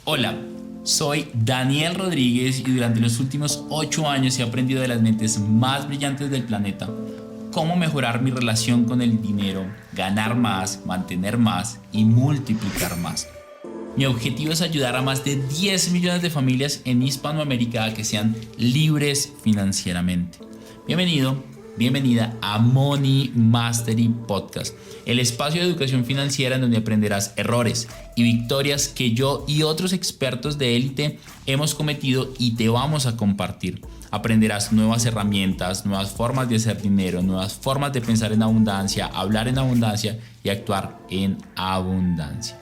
Hola, soy Daniel Rodríguez y durante los últimos 8 años he aprendido de las mentes más brillantes del planeta cómo mejorar mi relación con el dinero, ganar más, mantener más y multiplicar más. Mi objetivo es ayudar a más de 10 millones de familias en Hispanoamérica a que sean libres financieramente. Bienvenida a Money Mastery Podcast, el espacio de educación financiera en donde aprenderás errores y victorias que yo y otros expertos de élite hemos cometido y te vamos a compartir. Aprenderás nuevas herramientas, nuevas formas de hacer dinero, nuevas formas de pensar en abundancia, hablar en abundancia y actuar en abundancia.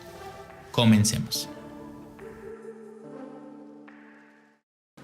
Comencemos.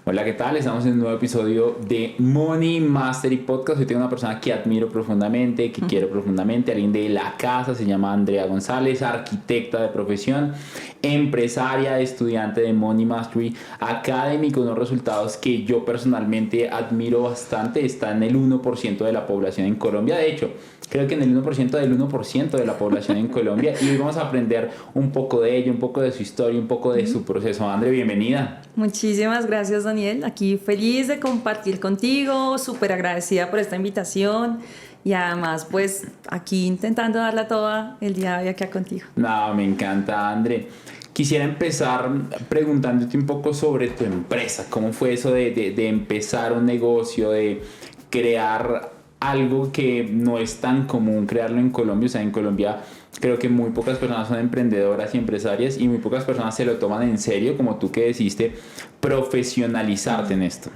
Hola, ¿qué tal? Estamos en un nuevo episodio de Money Mastery Podcast. Hoy tengo una persona que admiro profundamente, que quiero profundamente, alguien de la casa, se llama Andrea González, arquitecta de profesión, empresaria, estudiante de Money Mastery, académico, unos resultados que yo personalmente admiro bastante. Está en el 1% de la población en Colombia. De hecho, creo que en el 1% del 1% de la población en Colombia. Y hoy vamos a aprender un poco de ella, un poco de su historia, un poco de su proceso. Andrea, bienvenida. Muchísimas gracias, Daniel. Aquí feliz de compartir contigo, súper agradecida por esta invitación y además pues aquí intentando darla toda el día de hoy acá contigo. No, me encanta, André. Quisiera empezar preguntándote un poco sobre tu empresa. ¿Cómo fue eso de empezar un negocio, de crear algo que no es tan común crearlo en Colombia? O sea, en Colombia creo que muy pocas personas son emprendedoras y empresarias y muy pocas personas se lo toman en serio, como tú que decidiste profesionalizarte en esto.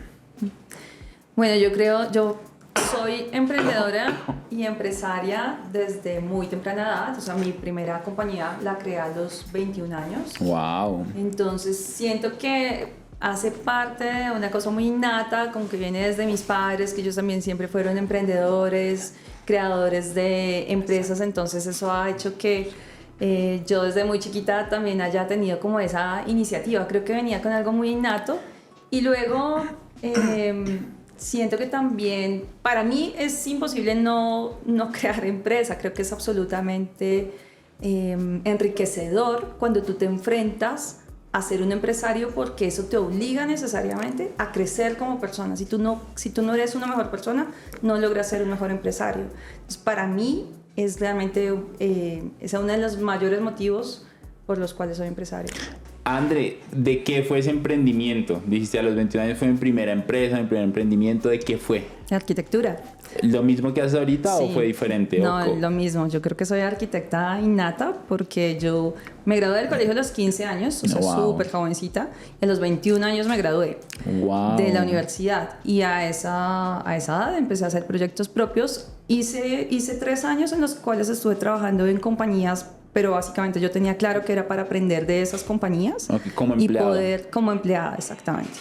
Bueno, yo soy emprendedora y empresaria desde muy temprana edad. O sea, mi primera compañía la creé a los 21 años. Wow. Entonces siento que hace parte de una cosa muy innata, como que viene desde mis padres, que ellos también siempre fueron emprendedores, creadores de empresas. Entonces eso ha hecho que yo desde muy chiquita también haya tenido como esa iniciativa. Creo que venía con algo muy innato y luego siento que también para mí es imposible no crear empresa. Creo que es absolutamente enriquecedor cuando tú te enfrentas a ser un empresario, porque eso te obliga necesariamente a crecer como persona. Si tú no eres una mejor persona, no logras ser un mejor empresario. Entonces, para mí es realmente es uno de los mayores motivos por los cuales soy empresario. André, ¿de qué fue ese emprendimiento? Dijiste a los 21 años fue mi primera empresa, mi primer emprendimiento. ¿De qué fue? La arquitectura. ¿Lo mismo que haces ahorita o fue diferente? No, lo mismo. Yo creo que soy arquitecta innata porque yo me gradué del colegio a los 15 años, o sea, súper jovencita. Y a los 21 años me gradué de la universidad. Y a esa edad empecé a hacer proyectos propios. Hice 3 años en los cuales estuve trabajando en compañías, pero básicamente yo tenía claro que era para aprender de esas compañías. Okay, como empleado. Y poder, como empleada, exactamente.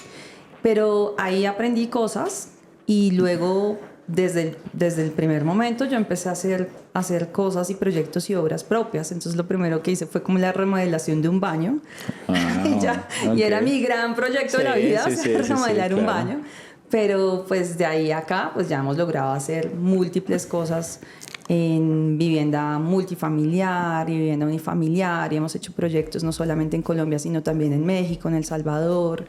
Pero ahí aprendí cosas y luego desde el primer momento yo empecé a hacer cosas y proyectos y obras propias. Entonces lo primero que hice fue como la remodelación de un baño. Y era mi gran proyecto de la vida, remodelar un baño. Pero pues de ahí a acá pues ya hemos logrado hacer múltiples cosas en vivienda multifamiliar y vivienda unifamiliar, y hemos hecho proyectos no solamente en Colombia sino también en México, en El Salvador.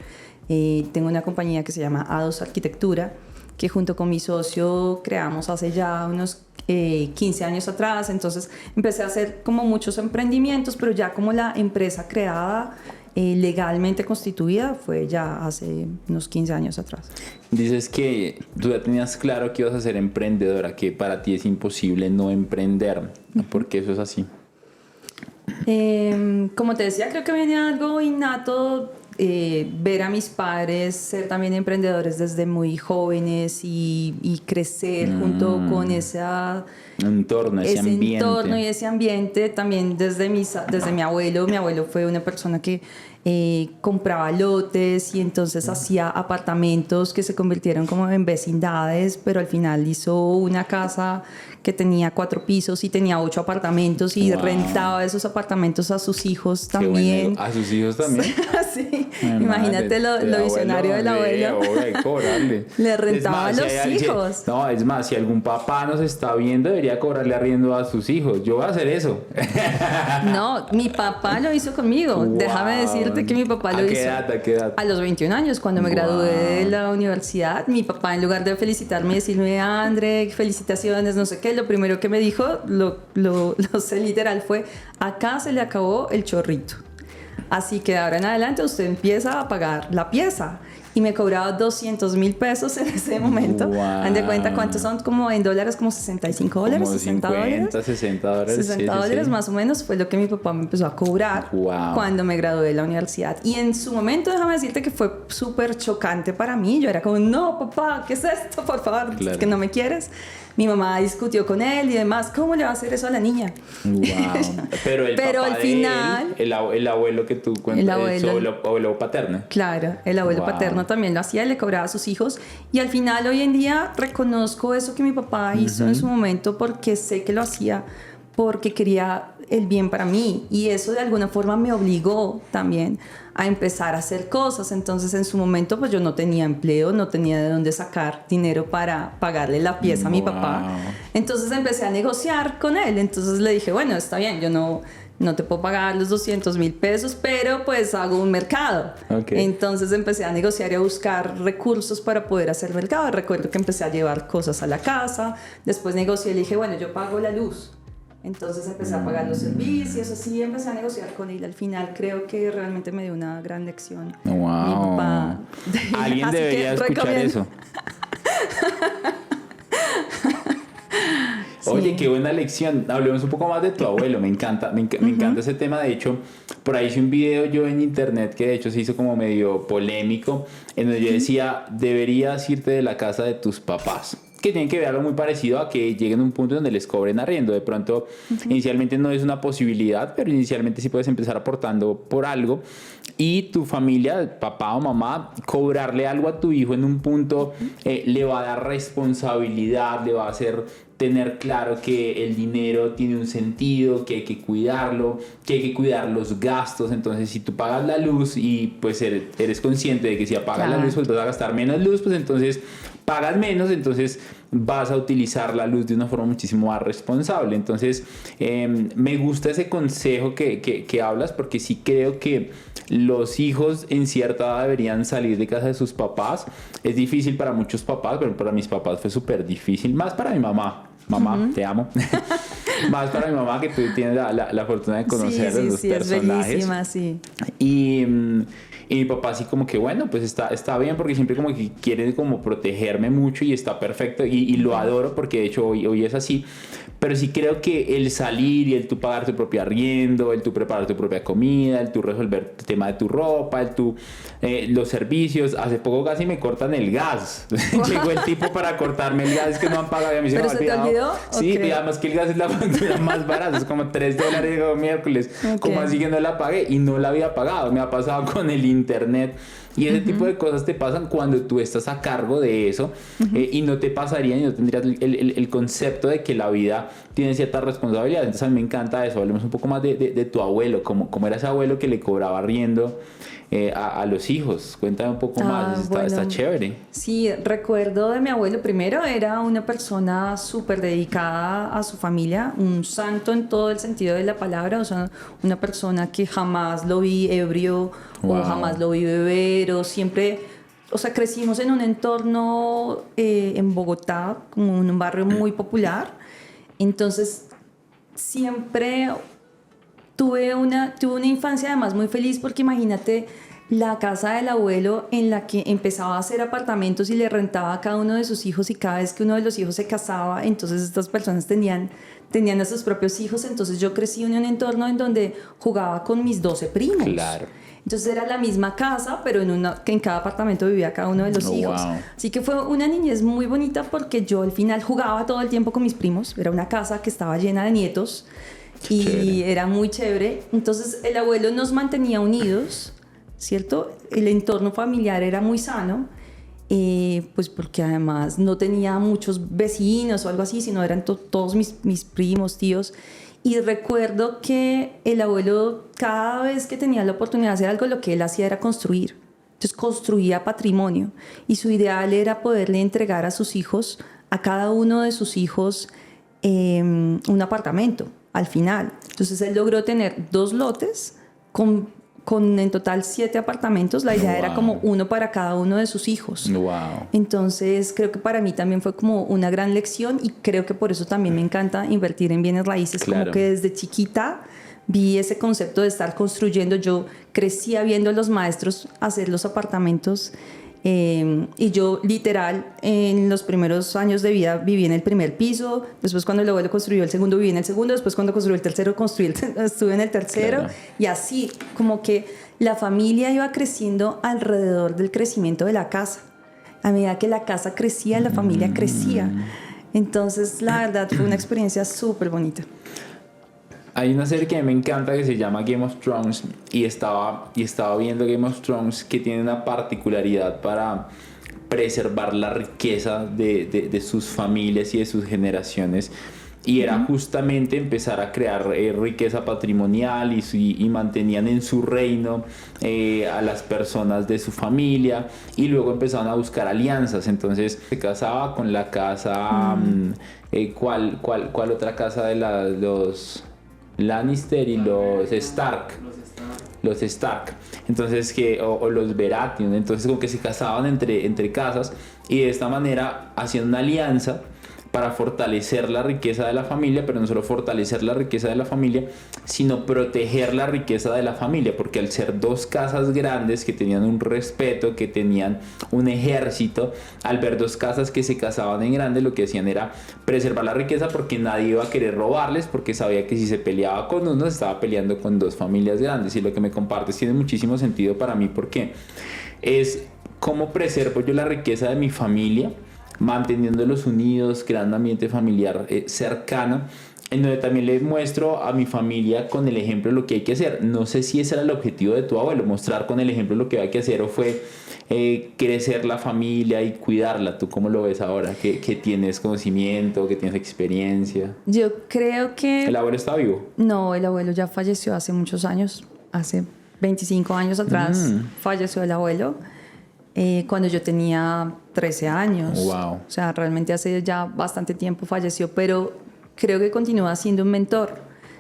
Tengo una compañía que se llama A2 Arquitectura, que junto con mi socio creamos hace ya unos 15 años atrás. Entonces empecé a hacer como muchos emprendimientos, pero ya como la empresa creada, legalmente constituida, fue ya hace unos 15 años atrás. Dices que tú ya tenías claro que ibas a ser emprendedora, que para ti es imposible no emprender. ¿Por qué eso es así? Como te decía, creo que viene algo innato. Ver a mis padres ser también emprendedores desde muy jóvenes y crecer junto con ese entorno y ese ambiente también desde mi abuelo. Mi abuelo fue una persona que compraba lotes y entonces hacía apartamentos que se convirtieron como en vecindades, pero al final hizo una casa que tenía 4 pisos y tenía 8 apartamentos y rentaba esos apartamentos a sus hijos también. Bueno, ¿a sus hijos también? Sí, imagínate lo visionario del abuelo. Hay que cobrarle. Le rentaba a los hijos. No, es más, si algún papá nos está viendo, debería cobrarle arriendo a sus hijos. Yo voy a hacer eso. No, mi papá lo hizo conmigo. Wow. Déjame decirte que mi papá lo hizo. ¿A qué edad? A los 21 años, cuando me gradué de la universidad, mi papá, en lugar de felicitarme y decirme, André, felicitaciones, no sé qué, lo primero que me dijo, lo sé literal, fue, acá se le acabó el chorrito. Así que de ahora en adelante usted empieza a pagar la pieza. Y me cobraba 200,000 pesos en ese momento. Wow. Han de cuenta cuántos son, como en dólares, como $65, Como $60. 50, $60. $60 más o menos fue lo que mi papá me empezó a cobrar cuando me gradué de la universidad. Y en su momento, déjame decirte que fue súper chocante para mí. Yo era como, no, papá, ¿qué es esto? Por favor, Claro. ¿es que no me quieres? Mi mamá discutió con él y demás. ¿Cómo le va a hacer eso a la niña? Wow. Pero el Pero papá al de final, él, el abuelo que tú cuentas, el abuelo paterno. claro, el abuelo Wow. paterno también lo hacía, le cobraba a sus hijos. Y al final, hoy en día, reconozco eso que mi papá hizo en su momento porque sé que lo hacía porque quería el bien para mí. Y eso de alguna forma me obligó también a empezar a hacer cosas. Entonces, en su momento, pues yo no tenía empleo, no tenía de dónde sacar dinero para pagarle la pieza a mi papá. Entonces empecé a negociar con él. Entonces le dije, bueno, está bien, yo no te puedo pagar los 200,000 pesos, pero pues hago un mercado. Okay. Entonces empecé a negociar y a buscar recursos para poder hacer mercado. Recuerdo que empecé a llevar cosas a la casa, después negocié y le dije, bueno, yo pago la luz. Entonces empecé a pagar los servicios, así empecé a negociar con él. Al final creo que realmente me dio una gran lección. Wow. Mi papá. Alguien Así debería que escuchar recomiendo. eso. Oye, qué buena lección. Hablemos un poco más de tu abuelo. Me encanta, me encanta ese tema. De hecho, por ahí hice un video yo en internet que de hecho se hizo como medio polémico, en donde yo decía, deberías irte de la casa de tus papás. Que tienen que ver algo muy parecido a que lleguen a un punto donde les cobren arriendo. De pronto, inicialmente no es una posibilidad, pero inicialmente sí puedes empezar aportando por algo. Y tu familia, papá o mamá, cobrarle algo a tu hijo en un punto le va a dar responsabilidad, le va a hacer tener claro que el dinero tiene un sentido, que hay que cuidarlo, que hay que cuidar los gastos. Entonces, si tú pagas la luz y pues eres consciente de que si apagas la luz pues vas a gastar menos luz, pues entonces pagas menos, entonces vas a utilizar la luz de una forma muchísimo más responsable. Entonces, me gusta ese consejo que hablas, porque sí creo que los hijos en cierta edad deberían salir de casa de sus papás. Es difícil para muchos papás, pero para mis papás fue súper difícil, más para mi mamá. Mamá, te amo. Más para mi mamá, que tú tienes la fortuna de conocer los personajes. Es bellísima, sí. Y mi papá así como que bueno, pues está bien, porque siempre como que quiere como protegerme mucho y está perfecto y lo adoro, porque de hecho hoy es así. Pero sí creo que el salir y el tú pagar tu propio arriendo, el tú preparar tu propia comida, el tú resolver el tema de tu ropa, el tú los servicios. Hace poco casi me cortan el gas. Llegó el tipo para cortarme el gas, es que no han pagado y a mí se me ha olvidado. ¿Pero se te olvidó? Sí, Okay. y además que el gas es la factura más barata, es como $3 digo, miércoles. Okay. Como así que no la pagué y no la había pagado. Me ha pasado con el internet. Y ese tipo de cosas te pasan cuando tú estás a cargo de eso y no te pasarían y no tendrías el concepto de que la vida tiene ciertas responsabilidades. Entonces a mí me encanta eso. Hablemos un poco más de tu abuelo, cómo era ese abuelo que le cobraba arriendo a los hijos. Cuéntame un poco más, está chévere. Sí, recuerdo de mi abuelo. Primero era una persona súper dedicada a su familia, un santo en todo el sentido de la palabra, o sea, una persona que jamás lo vi ebrio o jamás lo vi beber, o siempre, o sea, crecimos en un entorno en Bogotá, como en un barrio muy popular, entonces siempre tuve una infancia además muy feliz, porque imagínate la casa del abuelo en la que empezaba a hacer apartamentos y le rentaba a cada uno de sus hijos, y cada vez que uno de los hijos se casaba, entonces estas personas tenían a sus propios hijos. Entonces yo crecí en un entorno en donde jugaba con mis 12 primos. Claro. Entonces era la misma casa, pero que en cada apartamento vivía cada uno de los hijos. Wow. Así que fue una niñez muy bonita, porque yo al final jugaba todo el tiempo con mis primos. Era una casa que estaba llena de nietos y chévere. Era muy chévere. Entonces el abuelo nos mantenía unidos, ¿cierto? El entorno familiar era muy sano, pues porque además no tenía muchos vecinos o algo así, sino eran todos mis primos, tíos. Y recuerdo que el abuelo, cada vez que tenía la oportunidad de hacer algo, lo que él hacía era construir. Entonces construía patrimonio, y su ideal era poderle entregar a sus hijos, a cada uno de sus hijos, un apartamento al final. Entonces él logró tener 2 lotes con en total 7 apartamentos. La idea era como uno para cada uno de sus hijos. Wow. Entonces creo que para mí también fue como una gran lección y creo que por eso también me encanta invertir en bienes raíces. Claro. Como que desde chiquita vi ese concepto de estar construyendo. Yo crecía viendo a los maestros hacer los apartamentos. Y yo literal en los primeros años de vida viví en el primer piso, después cuando el abuelo construyó el segundo viví en el segundo, después cuando construyó el tercero estuve en el tercero. Claro. Y así como que la familia iba creciendo alrededor del crecimiento de la casa. A medida que la casa crecía, la familia crecía. Entonces la verdad fue una experiencia súper bonita. Hay una serie que me encanta que se llama Game of Thrones y estaba viendo Game of Thrones, que tiene una particularidad para preservar la riqueza de sus familias y de sus generaciones, y era justamente empezar a crear riqueza patrimonial y mantenían en su reino a las personas de su familia, y luego empezaban a buscar alianzas. Entonces se casaba con la casa ¿cuál otra casa de los Lannister y los Stark? Los Stark. Entonces o los Baratheon. Entonces como que se casaban entre casas, y de esta manera hacían una alianza para fortalecer la riqueza de la familia, pero no solo fortalecer la riqueza de la familia, sino proteger la riqueza de la familia, porque al ser 2 casas grandes que tenían un respeto, que tenían un ejército, al ver 2 casas que se casaban en grande, lo que hacían era preservar la riqueza, porque nadie iba a querer robarles, porque sabía que si se peleaba con uno, se estaba peleando con 2 familias grandes. Y lo que me compartes tiene muchísimo sentido para mí, porque es cómo preservo yo la riqueza de mi familia, manteniéndolos unidos, creando un ambiente familiar cercano, en donde también les muestro a mi familia con el ejemplo lo que hay que hacer. No sé si ese era el objetivo de tu abuelo, mostrar con el ejemplo lo que hay que hacer, o fue crecer la familia y cuidarla. ¿Tú cómo lo ves ahora? Que tienes conocimiento, que tienes experiencia. Yo creo que... ¿El abuelo está vivo? No, el abuelo ya falleció hace muchos años, hace 25 años atrás falleció el abuelo. Cuando yo tenía 13 años. Wow. O sea, realmente hace ya bastante tiempo falleció, pero creo que continúa siendo un mentor.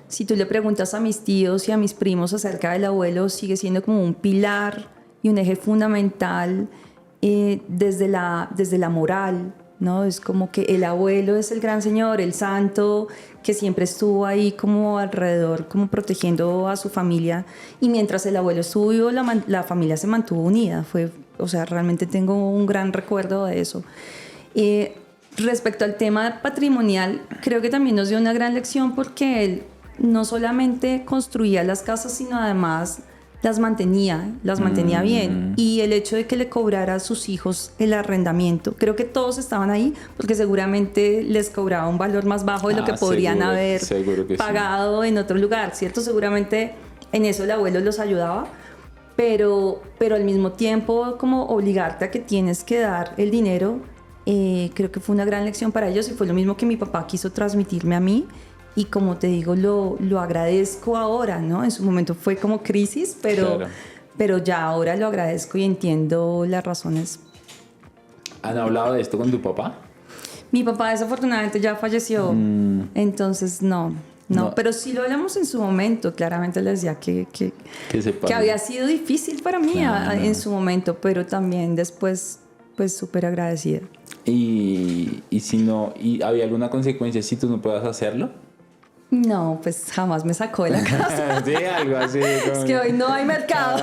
Si tú le preguntas a mis tíos y a mis primos acerca del abuelo, sigue siendo como un pilar y un eje fundamental desde la moral, ¿no? Es como que el abuelo es el gran señor, el santo, que siempre estuvo ahí como alrededor, como protegiendo a su familia. Y mientras el abuelo estuvo vivo, la familia se mantuvo unida. O sea, realmente tengo un gran recuerdo de eso. Respecto al tema patrimonial, creo que también nos dio una gran lección, porque él no solamente construía las casas, sino además las mantenía bien. Y el hecho de que le cobrara a sus hijos el arrendamiento, creo que todos estaban ahí porque seguramente les cobraba un valor más bajo de lo que podrían haber pagado en otro lugar, ¿cierto? Seguramente en eso el abuelo los ayudaba. Pero al mismo tiempo como obligarte a que tienes que dar el dinero, creo que fue una gran lección para ellos, y fue lo mismo que mi papá quiso transmitirme a mí, y como te digo, lo agradezco ahora, ¿no? En su momento fue como crisis, pero ya ahora lo agradezco y entiendo las razones. ¿Han hablado de esto con tu papá? Mi papá desafortunadamente ya falleció, entonces no, pero sí lo hablamos en su momento. Claramente le decía que había sido difícil para mí en su momento, pero también después pues súper agradecida. ¿Y si no, y había alguna consecuencia si tú no puedas hacerlo? No, pues jamás me sacó de la casa. Sí, algo así. Es que hoy no hay mercado.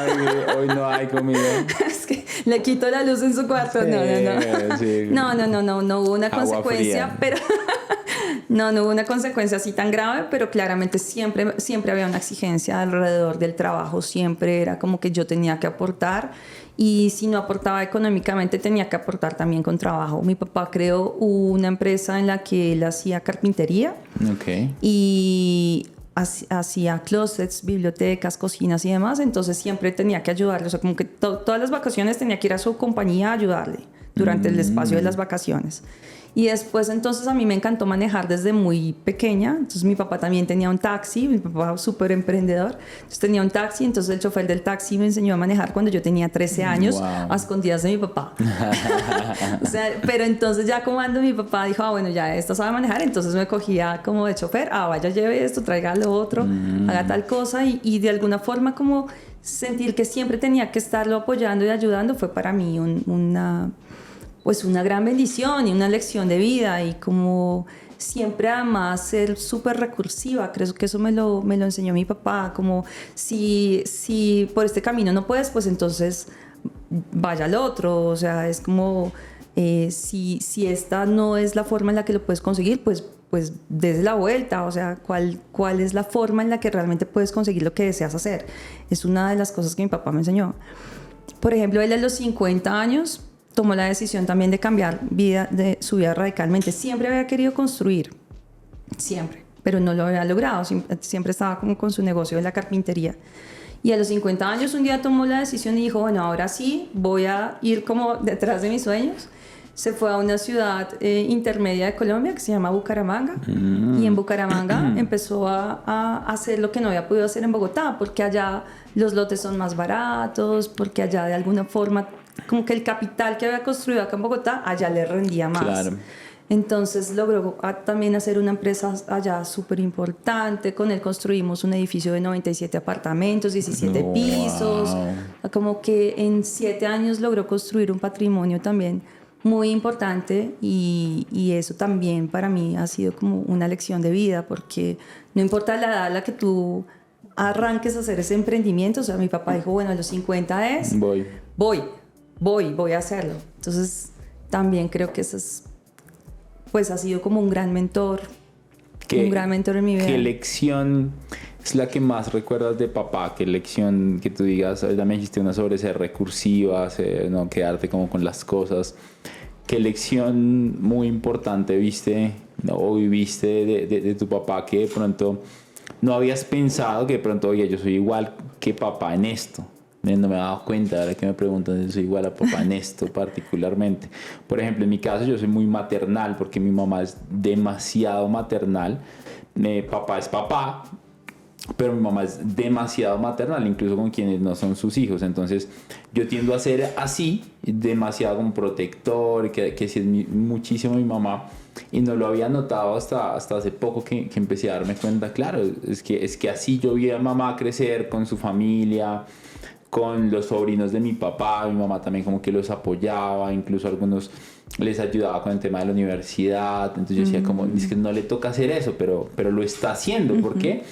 Hoy no hay comida. Es que le quito la luz en su cuarto. Sí, no. sí. No hubo una Agua consecuencia, fría. pero no hubo una consecuencia así tan grave, pero claramente siempre había una exigencia alrededor del trabajo. Siempre era como que yo tenía que aportar, y si no aportaba económicamente tenía que aportar también con trabajo. Mi papá creó una empresa en la que él hacía carpintería. Okay. Y hacía closets, bibliotecas, cocinas y demás. Entonces siempre tenía que ayudarle. O sea, como que todas las vacaciones tenía que ir a su compañía a ayudarle durante el espacio de las vacaciones. Y después entonces a mí me encantó manejar desde muy pequeña. Entonces mi papá también tenía un taxi, mi papá súper emprendedor. Entonces tenía un taxi, entonces el chofer del taxi me enseñó a manejar cuando yo tenía 13 años, Wow. a escondidas de mi papá. O sea, pero entonces ya como cuando mi papá dijo, bueno, ya esta sabe manejar, entonces me cogía como de chofer, vaya, lleve esto, traiga lo otro, haga tal cosa, y de alguna forma como sentir que siempre tenía que estarlo apoyando y ayudando fue para mí pues una gran bendición y una lección de vida, y como siempre además ser súper recursiva. Creo que eso me lo enseñó mi papá, como si por este camino no puedes, pues entonces vaya al otro. O sea, es como si esta no es la forma en la que lo puedes conseguir, pues des la vuelta. O sea, ¿cuál es la forma en la que realmente puedes conseguir lo que deseas hacer? Es una de las cosas que mi papá me enseñó. Por ejemplo, él a los 50 años tomó la decisión también de cambiar su vida radicalmente. Siempre había querido construir, siempre, pero no lo había logrado. Siempre estaba como con su negocio de la carpintería. Y a los 50 años un día tomó la decisión y dijo, bueno, ahora sí voy a ir como detrás de mis sueños. Se fue a una ciudad intermedia de Colombia que se llama Bucaramanga. Y en Bucaramanga empezó a hacer lo que no había podido hacer en Bogotá, porque allá los lotes son más baratos, porque allá de alguna forma como que el capital que había construido acá en Bogotá allá le rendía más. Claro. Entonces logró también hacer una empresa allá súper importante. Con él construimos un edificio de 97 apartamentos, 17 pisos. Como que en 7 años logró construir un patrimonio también muy importante, y eso también para mí ha sido como una lección de vida, porque no importa la edad a la que tú arranques a hacer ese emprendimiento. O sea, mi papá dijo, bueno, a los 50 es... Voy a hacerlo. Entonces también creo que eso es, pues ha sido como un gran mentor en mi vida. ¿Qué lección es la que más recuerdas de papá? ¿Qué lección que tú digas? Ahorita me dijiste una sobre ser recursiva, no quedarte como con las cosas. ¿Qué lección muy importante viste, ¿no? o viviste de tu papá que de pronto no habías pensado, que de pronto, oye, yo soy igual que papá en esto? No me he dado cuenta, ahora que me preguntan si soy igual a papá en esto particularmente. Por ejemplo, en mi caso yo soy muy maternal, porque mi mamá es demasiado maternal. Papá es papá, pero mi mamá es demasiado maternal, incluso con quienes no son sus hijos. Entonces yo tiendo a ser así, demasiado como protector, que sí es muchísimo mi mamá. Y no lo había notado hasta hace poco que empecé a darme cuenta. Claro, es que así yo vi a mamá crecer con su familia, con los sobrinos de mi papá. Mi mamá también como que los apoyaba, incluso a algunos les ayudaba con el tema de la universidad. Entonces yo decía como, es que no le toca hacer eso, pero lo está haciendo. ¿Por qué?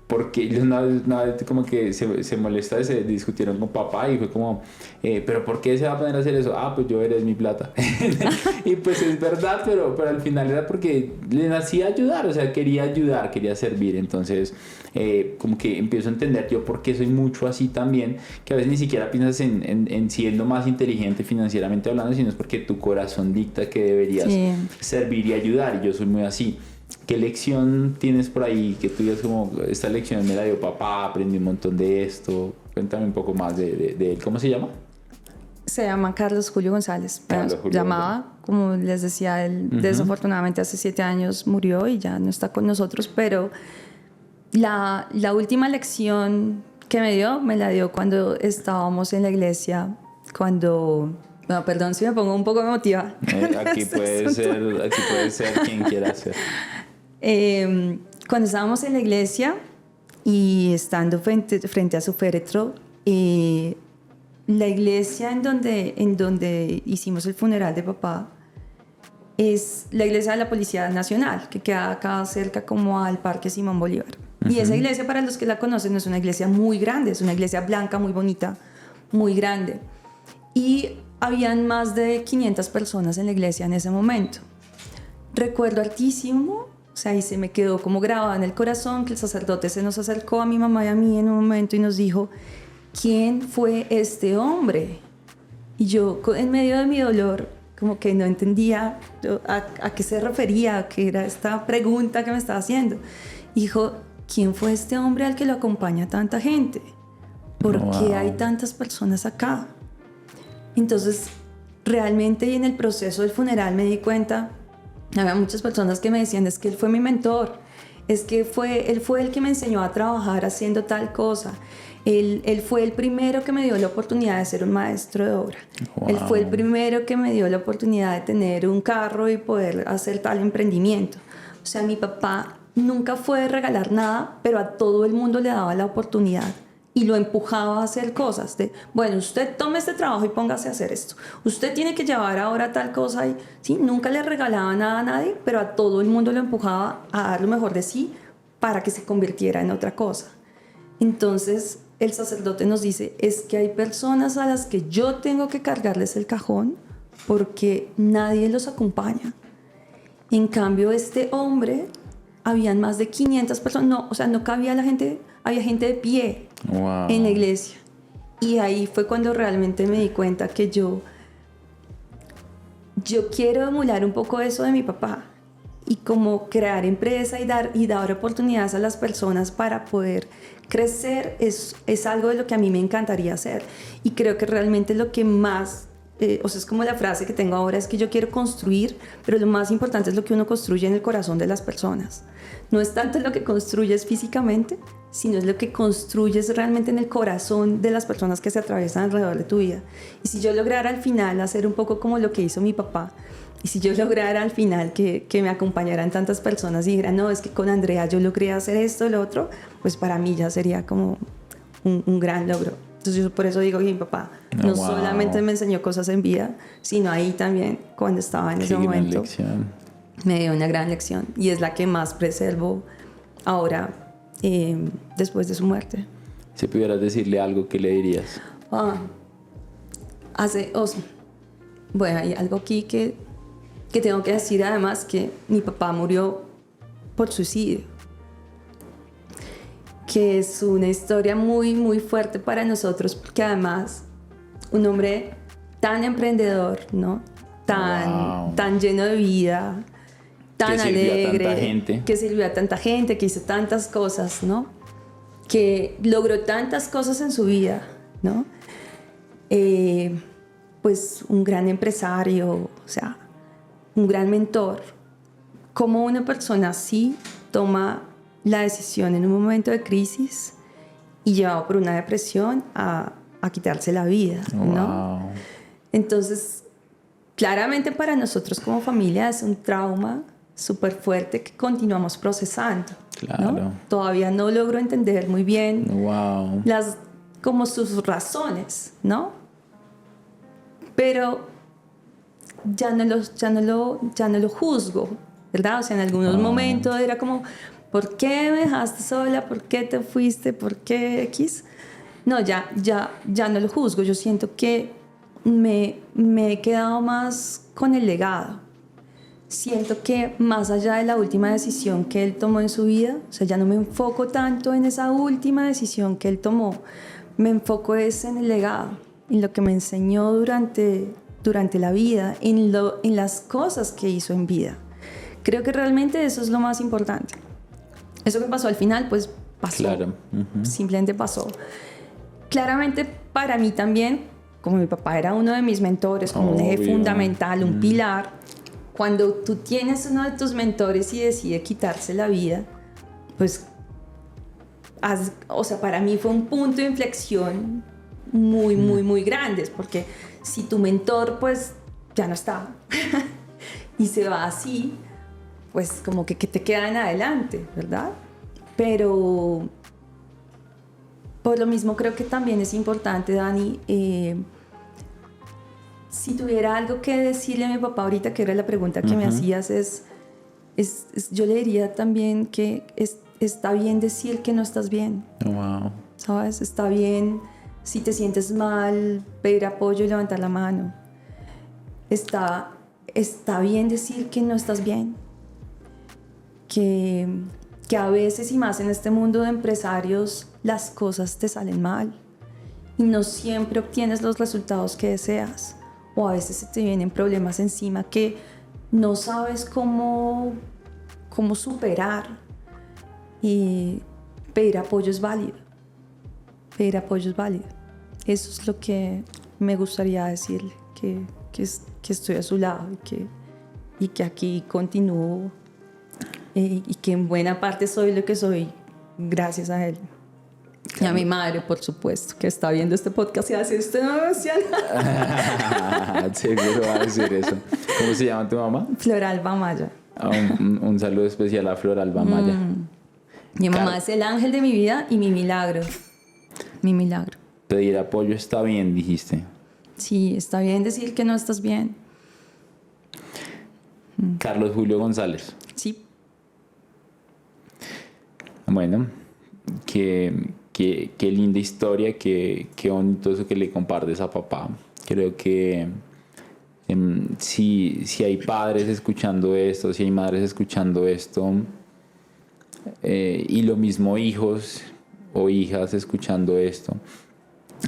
Porque una vez como que se molesta, se discutieron con papá y fue como, ¿pero por qué se va a poner a hacer eso? Pues yo eres mi plata. Y pues es verdad, pero al final era porque le nacía ayudar, o sea, quería ayudar, quería servir. Entonces como que empiezo a entender yo por qué soy mucho así también, que a veces ni siquiera piensas en siendo más inteligente financieramente hablando, sino es porque tu corazón dicta que deberías servir y ayudar, y yo soy muy así. ¿Qué lección tienes por ahí que tú digas como, esta lección me la dio papá, aprendí un montón de esto? Cuéntame un poco más de él. ¿Cómo se llama? Se llama Carlos Julio González. Llamaba, como les decía, él desafortunadamente hace 7 años murió y ya no está con nosotros, pero la última lección que me la dio cuando estábamos en la iglesia, no, perdón si me pongo un poco emotiva. Aquí puede ser quien quiera ser. Cuando estábamos en la iglesia y estando frente a su féretro, la iglesia en donde hicimos el funeral de papá es la iglesia de la Policía Nacional, que queda acá cerca como al Parque Simón Bolívar. Y esa iglesia, para los que la conocen, no es una iglesia muy grande, es una iglesia blanca, muy bonita, muy grande. Y habían más de 500 personas en la iglesia en ese momento. Recuerdo hartísimo, o sea, y se me quedó como grabado en el corazón, que el sacerdote se nos acercó a mi mamá y a mí en un momento y nos dijo, ¿quién fue este hombre? Y yo, en medio de mi dolor, como que no entendía a qué se refería, qué era esta pregunta que me estaba haciendo. Y dijo, ¿quién fue este hombre al que lo acompaña tanta gente? ¿Por qué hay tantas personas acá? Entonces, realmente en el proceso del funeral me di cuenta había muchas personas que me decían, es que él fue mi mentor, es que él fue el que me enseñó a trabajar haciendo tal cosa. Él fue el primero que me dio la oportunidad de ser un maestro de obra. Wow. Él fue el primero que me dio la oportunidad de tener un carro y poder hacer tal emprendimiento. O sea, mi papá nunca fue de regalar nada, pero a todo el mundo le daba la oportunidad y lo empujaba a hacer cosas. Bueno, usted tome este trabajo y póngase a hacer esto. Usted tiene que llevar ahora tal cosa. Y, ¿sí? Nunca le regalaba nada a nadie, pero a todo el mundo lo empujaba a dar lo mejor de sí para que se convirtiera en otra cosa. Entonces, el sacerdote nos dice, es que hay personas a las que yo tengo que cargarles el cajón porque nadie los acompaña. En cambio, este hombre, habían más de 500 personas, no, o sea, no cabía la gente, había gente de pie Wow. en la iglesia. Y ahí fue cuando realmente me di cuenta que yo quiero emular un poco eso de mi papá y como crear empresa y dar oportunidades a las personas para poder crecer es algo de lo que a mí me encantaría hacer. Y creo que realmente lo que más, o sea, es como la frase que tengo ahora, es que yo quiero construir, pero lo más importante es lo que uno construye en el corazón de las personas. No es tanto lo que construyes físicamente, sino es lo que construyes realmente en el corazón de las personas que se atraviesan alrededor de tu vida. Y si yo lograra al final hacer un poco como lo que hizo mi papá, y si yo lograra al final que me acompañaran tantas personas y dijeran, no, es que con Andrea yo logré hacer esto, lo otro, pues para mí ya sería como un gran logro. Entonces yo por eso digo que mi papá no Wow. solamente me enseñó cosas en vida, sino ahí también cuando estaba en ese Qué gran momento lección. me dio una gran lección y es la que más preservo ahora después de su muerte. Si pudieras decirle algo, ¿qué le dirías? Bueno, hay algo aquí que tengo que decir, además, que mi papá murió por suicidio, que es una historia muy, muy fuerte para nosotros, porque además un hombre tan emprendedor, ¿no? Wow. Tan lleno de vida, tan Que sirvió a alegre, tanta gente. que sirvió a tanta gente, que hizo tantas cosas, ¿no? Que logró tantas cosas en su vida, ¿no? Pues un gran empresario, o sea, un gran mentor. Cómo una persona así toma la decisión en un momento de crisis y llevado por una depresión a quitarse la vida, ¿no? Wow. Entonces, claramente para nosotros como familia es un trauma súper fuerte que continuamos procesando, Claro. ¿no? Todavía no logro entender muy bien Wow. como sus razones, ¿no? Pero ya no lo juzgo, ¿verdad? O sea, en algunos momentos era como, ¿por qué me dejaste sola? ¿Por qué te fuiste? ¿Por qué X? No, ya no lo juzgo. Yo siento que me he quedado más con el legado. Siento que más allá de la última decisión que él tomó en su vida, o sea, ya no me enfoco tanto en esa última decisión que él tomó, me enfoco es en el legado, en lo que me enseñó durante la vida, en las cosas que hizo en vida. Creo que realmente eso es lo más importante. Eso que pasó al final, pues pasó. Claro. Uh-huh. Simplemente pasó. Claramente para mí también, como mi papá era uno de mis mentores, como un eje Obvio. fundamental, un pilar, cuando tú tienes uno de tus mentores y decide quitarse la vida, pues, o sea, para mí fue un punto de inflexión muy, muy, muy grande, porque si tu mentor, pues, ya no está y se va así, pues como que te queda en adelante, ¿verdad? Pero por lo mismo creo que también es importante, Dani, si tuviera algo que decirle a mi papá ahorita, que era la pregunta que me hacías, yo le diría también que está bien decir que no estás bien. Wow. ¿Sabes? Está bien si te sientes mal, pedir apoyo y levantar la mano. Está bien decir que no estás bien. Que a veces, y más en este mundo de empresarios, las cosas te salen mal y no siempre obtienes los resultados que deseas, o a veces se te vienen problemas encima que no sabes cómo superar, y pedir apoyo es válido. Pedir apoyo es válido. Eso es lo que me gustaría decirle, que estoy a su lado y y que aquí continúo y que en buena parte soy lo que soy gracias a él. Y a mi madre, por supuesto, que está viendo este podcast y hace usted no me emociona. Seguro va a decir eso. ¿Cómo se llama tu mamá? Floralba Maya. Un saludo especial a Floralba Maya. Mi mamá es el ángel de mi vida y mi milagro. Mi milagro. Pedir apoyo está bien, dijiste. Sí, está bien decir que no estás bien. Carlos Julio González. Sí. Bueno, qué linda historia, qué bonito eso que le compartes a papá. Creo que si hay padres escuchando esto, si hay madres escuchando esto, y lo mismo hijos o hijas escuchando esto,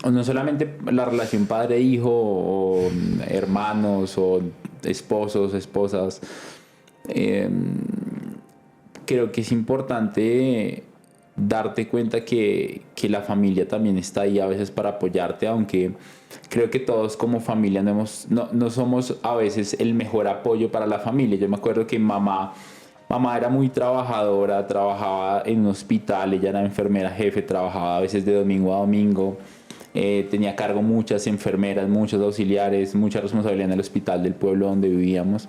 o no solamente la relación padre-hijo o hermanos o esposos, esposas, creo que es importante darte cuenta que la familia también está ahí a veces para apoyarte, aunque creo que todos como familia no somos a veces el mejor apoyo para la familia. Yo me acuerdo que mamá era muy trabajadora, trabajaba en un hospital, ella era enfermera jefe, trabajaba a veces de domingo a domingo, tenía a cargo muchas enfermeras, muchos auxiliares, mucha responsabilidad en el hospital del pueblo donde vivíamos.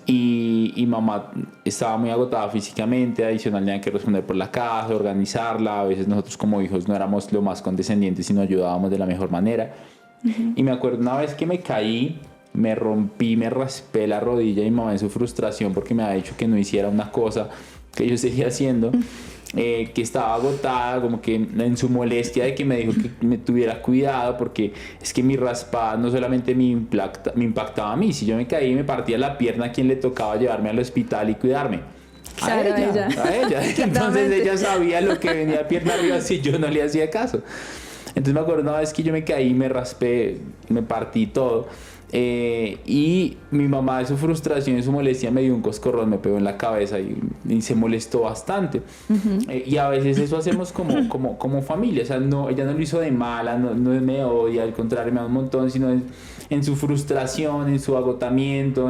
Y mamá estaba muy agotada físicamente, adicional tenía que responder por la casa, organizarla. A veces nosotros como hijos no éramos lo más condescendientes y no ayudábamos de la mejor manera. Y me acuerdo una vez que me caí, me rompí, me raspé la rodilla y mamá en su frustración porque me había dicho que no hiciera una cosa que yo seguía haciendo, que estaba agotada, como que en su molestia de que me dijo que me tuviera cuidado porque es que mi raspada no solamente me impactaba a mí, si yo me caí y me partía la pierna, ¿a quién le tocaba llevarme al hospital y cuidarme? Claro, a ella. Entonces ella sabía lo que venía pierna arriba si yo no le hacía caso. Entonces me acuerdo una vez que yo me caí, me raspé, me partí todo. Y mi mamá de su frustración y su molestia me dio un coscorrón, me pegó en la cabeza y se molestó bastante. Y a veces eso hacemos como familia, o sea, ella no lo hizo de mala, no me odia, al contrario me da un montón, sino en su frustración, en su agotamiento,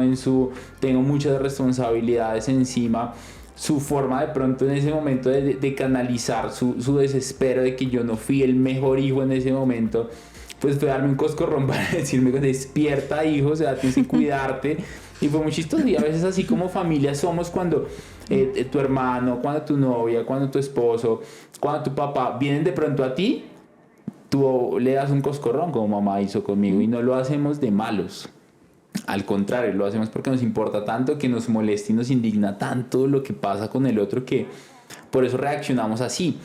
tengo muchas responsabilidades encima, su forma de pronto en ese momento de canalizar su desespero de que yo no fui el mejor hijo en ese momento, pues fue darme un coscorrón para decirme, despierta hijo, o sea, tienes que cuidarte. Y fue muy chistoso. Y a veces así como familia somos cuando tu hermano, cuando tu novia, cuando tu esposo, cuando tu papá vienen de pronto a ti, tú le das un coscorrón como mamá hizo conmigo, y no lo hacemos de malos. Al contrario, lo hacemos porque nos importa tanto, que nos molesta y nos indigna tanto lo que pasa con el otro, que por eso reaccionamos así.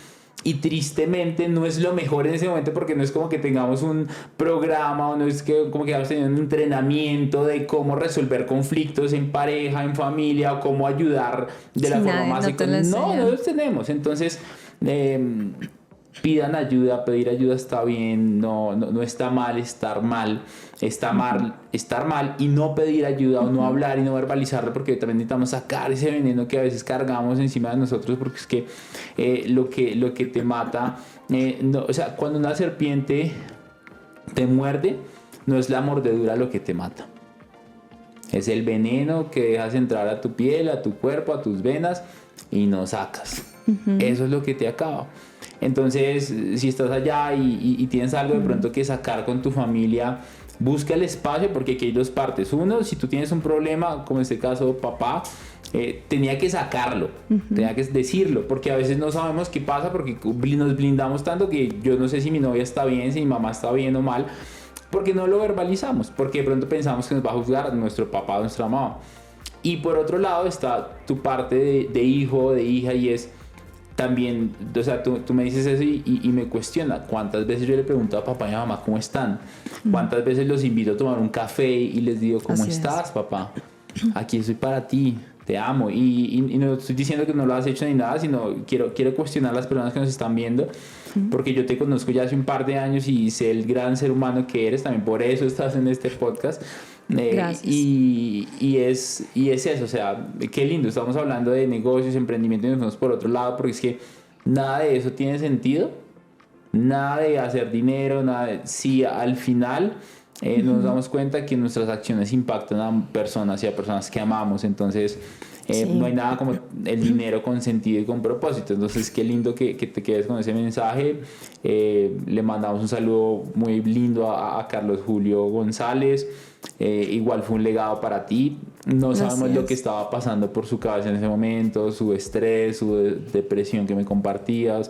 Y tristemente no es lo mejor en ese momento, porque no es como que tengamos un programa o no es que como que hayamos tenido un entrenamiento de cómo resolver conflictos en pareja, en familia, o cómo ayudar de la forma más económica. No los tenemos. Entonces pidan ayuda, pedir ayuda está bien, no está mal estar mal, está mal estar mal y no pedir ayuda o no hablar y no verbalizarlo, porque también necesitamos sacar ese veneno que a veces cargamos encima de nosotros, porque es que lo que te mata, o sea, cuando una serpiente te muerde, no es la mordedura lo que te mata, es el veneno que dejas entrar a tu piel, a tu cuerpo, a tus venas y no sacas. Eso es lo que te acaba. Entonces, si estás allá y tienes algo de pronto que sacar con tu familia, busca el espacio, porque aquí hay dos partes. Uno, si tú tienes un problema, como en este caso papá, tenía que sacarlo, tenía que decirlo, porque a veces no sabemos qué pasa, porque nos blindamos tanto que yo no sé si mi novia está bien, si mi mamá está bien o mal, porque no lo verbalizamos, porque de pronto pensamos que nos va a juzgar nuestro papá o nuestra mamá. Y por otro lado está tu parte de hijo o de hija, y es también, o sea, tú me dices eso y me cuestiona. ¿Cuántas veces yo le pregunto a papá y a mamá cómo están? ¿Cuántas veces los invito a tomar un café y les digo, ¿cómo estás, papá? Aquí estoy para ti, te amo. Y no estoy diciendo que no lo has hecho ni nada, sino quiero cuestionar a las personas que nos están viendo, porque yo te conozco ya hace un par de años y sé el gran ser humano que eres, también por eso estás en este podcast. Gracias. Y es eso, o sea, qué lindo, estamos hablando de negocios, emprendimiento, y nos vamos por otro lado, porque es que nada de eso tiene sentido, nada de hacer dinero, si al final nos damos cuenta que nuestras acciones impactan a personas y a personas que amamos. Entonces, no hay nada como el dinero con sentido y con propósito. Entonces, qué lindo que te quedes con ese mensaje. Le mandamos un saludo muy lindo a Carlos Julio González. Igual fue un legado para ti. No sabemos lo que estaba pasando por su cabeza en ese momento, su estrés, su depresión que me compartías.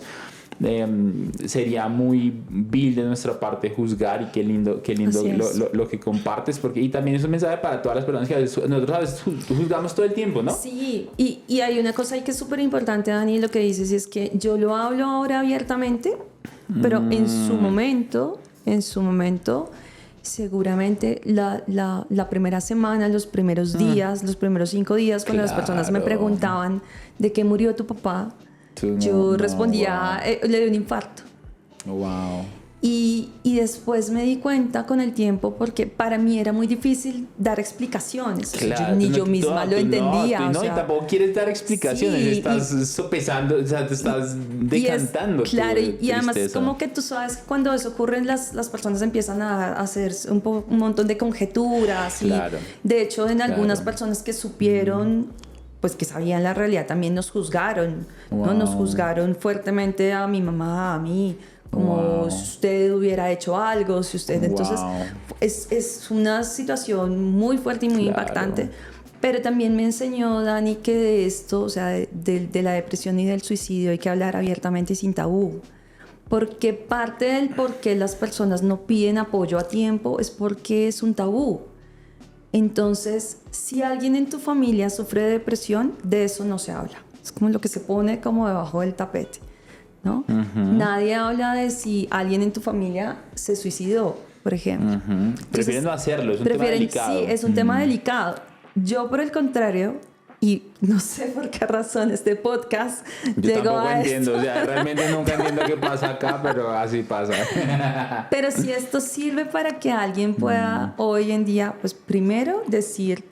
Sería muy vil de nuestra parte juzgar, y qué lindo lo que compartes, porque y también es un mensaje para todas las personas que nosotros a veces juzgamos todo el tiempo, ¿no? Sí, y hay una cosa ahí que es súper importante, Dani, lo que dices, y es que yo lo hablo ahora abiertamente, pero en su momento seguramente la primera semana, los primeros días, los primeros 5 días, cuando las personas me preguntaban de qué murió tu papá, yo respondía, le dio un infarto. Wow. Y después me di cuenta con el tiempo, porque para mí era muy difícil dar explicaciones. Claro, ni yo misma lo entendía. Y tampoco quieres dar explicaciones, estás sopesando, o sea, te estás decantando. Claro, y además como que tú sabes, cuando eso ocurre, las personas empiezan a hacer un montón de conjeturas. Claro. Y de hecho, en algunas personas que supieron, pues que sabían la realidad, también nos juzgaron. ¿no? Nos juzgaron fuertemente a mi mamá, a mí, como si usted hubiera hecho algo, si usted... Entonces, es una situación muy fuerte y muy impactante. Pero también me enseñó, Dani, que de esto, o sea, de la depresión y del suicidio hay que hablar abiertamente y sin tabú. Porque parte del por qué las personas no piden apoyo a tiempo es porque es un tabú. Entonces, si alguien en tu familia sufre de depresión, de eso no se habla. Es como lo que se pone como debajo del tapete, ¿no? Nadie habla de si alguien en tu familia se suicidó, por ejemplo. Prefieren no hacerlo, es un tema delicado. Sí, es un tema delicado. Yo, por el contrario, y no sé por qué razón este podcast llegó a entiendo, o sea, realmente nunca entiendo qué pasa acá, pero así pasa. Pero si esto sirve para que alguien pueda hoy en día, pues primero decir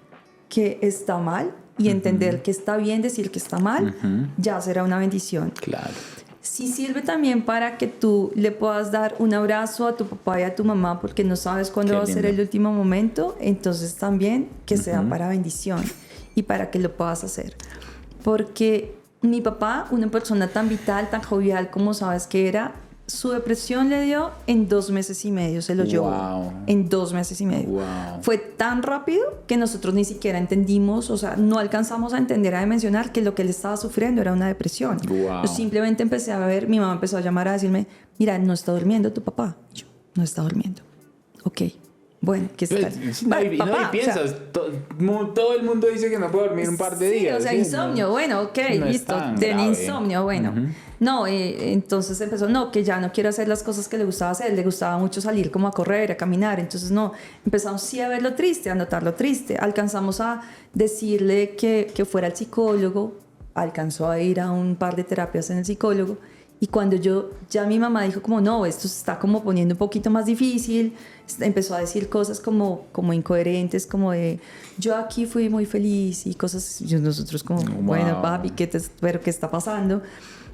que está mal y entender que está bien decir que está mal, ya será una bendición. Claro. Si sirve también para que tú le puedas dar un abrazo a tu papá y a tu mamá porque no sabes cuándo va a ser el último momento, entonces también que sea para bendición y para que lo puedas hacer. Porque mi papá, una persona tan vital, tan jovial como sabes que era, su depresión le dio en 2 meses y medio, se lo llevó en 2 meses y medio. Fue tan rápido que nosotros ni siquiera entendimos, o sea, no alcanzamos a entender, a dimensionar que lo que él estaba sufriendo era una depresión. Yo simplemente empecé a ver, mi mamá empezó a llamar a decirme, mira, no está durmiendo tu papá. Yo, no está durmiendo. Ok. Bueno, ¿qué está? Y piensas, todo el mundo dice que no puede dormir un par de días. O sea, insomnio, bueno, ok, no listo. Tiene insomnio, bueno. No, entonces empezó, no, que ya no quiere hacer las cosas que le gustaba hacer. Le gustaba mucho salir como a correr, a caminar. Entonces, no, empezamos sí a verlo triste, a notarlo triste. Alcanzamos a decirle que fuera al psicólogo. Alcanzó a ir a un par de terapias en el psicólogo. Y cuando ya mi mamá dijo como, no, esto se está como poniendo un poquito más difícil, empezó a decir cosas como incoherentes, como de, yo aquí fui muy feliz y cosas, nosotros como, bueno, papi, ¿pero qué está pasando?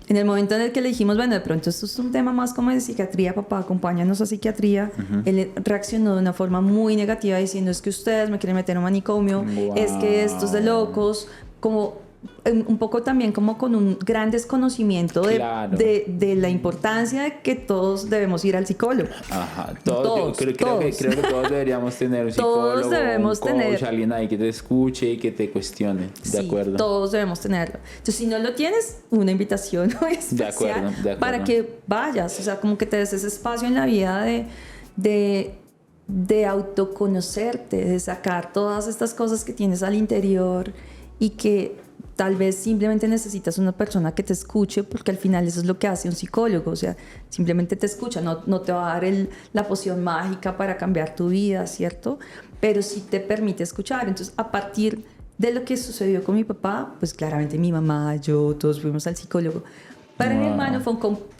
En el momento en el que le dijimos, bueno, de pronto esto es un tema más como de psiquiatría, papá, acompáñanos a psiquiatría, él reaccionó de una forma muy negativa diciendo, es que ustedes me quieren meter en un manicomio, es que esto es de locos, como... un poco también como con un gran desconocimiento de la importancia de que todos debemos ir al psicólogo. Ajá, creo que todos deberíamos tener un psicólogo, todos debemos un coach, alguien ahí que te escuche y que te cuestione, ¿de acuerdo? Todos debemos tenerlo. Entonces, si no lo tienes, una invitación muy especial de acuerdo. para que vayas, o sea, como que te des ese espacio en la vida de autoconocerte, de sacar todas estas cosas que tienes al interior y que tal vez simplemente necesitas una persona que te escuche, porque al final eso es lo que hace un psicólogo, o sea, simplemente te escucha, no te va a dar la poción mágica para cambiar tu vida, ¿cierto? Pero sí te permite escuchar. Entonces, a partir de lo que sucedió con mi papá, pues claramente mi mamá, yo, todos fuimos al psicólogo. Para mi hermano fue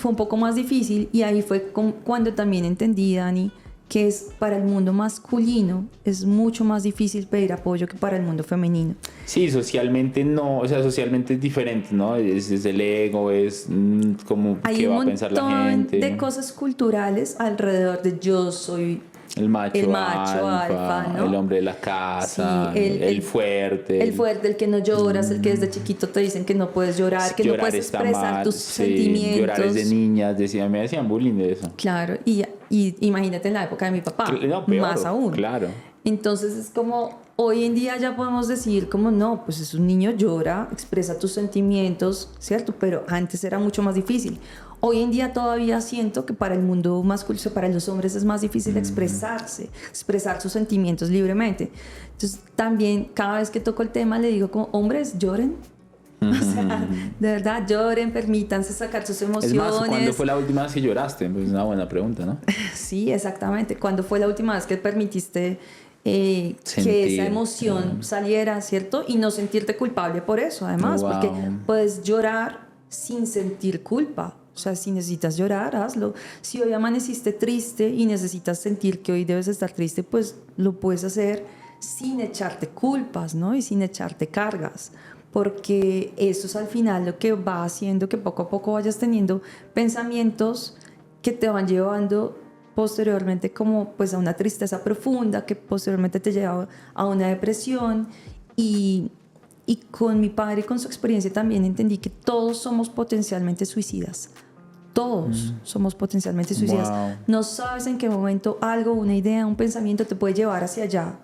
un poco más difícil y ahí fue cuando también entendí, Dani, que es para el mundo masculino es mucho más difícil pedir apoyo que para el mundo femenino. Sí, socialmente no, o sea, socialmente es diferente, ¿no? Es el ego, es como qué va a pensar la gente. Hay un montón de cosas culturales alrededor de yo soy El macho, el macho alfa, ¿no? el hombre de la casa, Sí, el fuerte. El fuerte, el que no lloras, el que desde chiquito te dicen que no puedes llorar, que no Llorar puedes está expresar mal, tus sí, sentimientos. llorar es de niñas, me decían bullying de eso. Claro, y imagínate en la época de mi papá, No, peor, más aún. claro. Entonces es como, hoy en día ya podemos decir como no, pues es un niño, llora, expresa tus sentimientos, ¿cierto? Pero antes era mucho más difícil. Hoy en día todavía siento que para el mundo masculino, para los hombres es más difícil expresarse, expresar sus sentimientos libremente. Entonces también cada vez que toco el tema le digo como, hombres, lloren. O sea, de verdad, lloren, permítanse sacar sus emociones. Es más, ¿cuándo fue la última vez que lloraste? Pues es una buena pregunta, ¿no? Sí, exactamente. ¿Cuándo fue la última vez que permitiste que esa emoción saliera, ¿cierto? Y no sentirte culpable por eso, además, Wow. porque puedes llorar sin sentir culpa. O sea, si necesitas llorar, hazlo. Si hoy amaneciste triste y necesitas sentir que hoy debes estar triste, pues lo puedes hacer sin echarte culpas, ¿no? Y sin echarte cargas. Porque eso es al final lo que va haciendo que poco a poco vayas teniendo pensamientos que te van llevando posteriormente como pues a una tristeza profunda, que posteriormente te lleva a una depresión. Y con mi padre y con su experiencia también entendí que todos somos potencialmente suicidas. Todos somos potencialmente suicidas. Wow. No sabes en qué momento algo, una idea, un pensamiento te puede llevar hacia allá.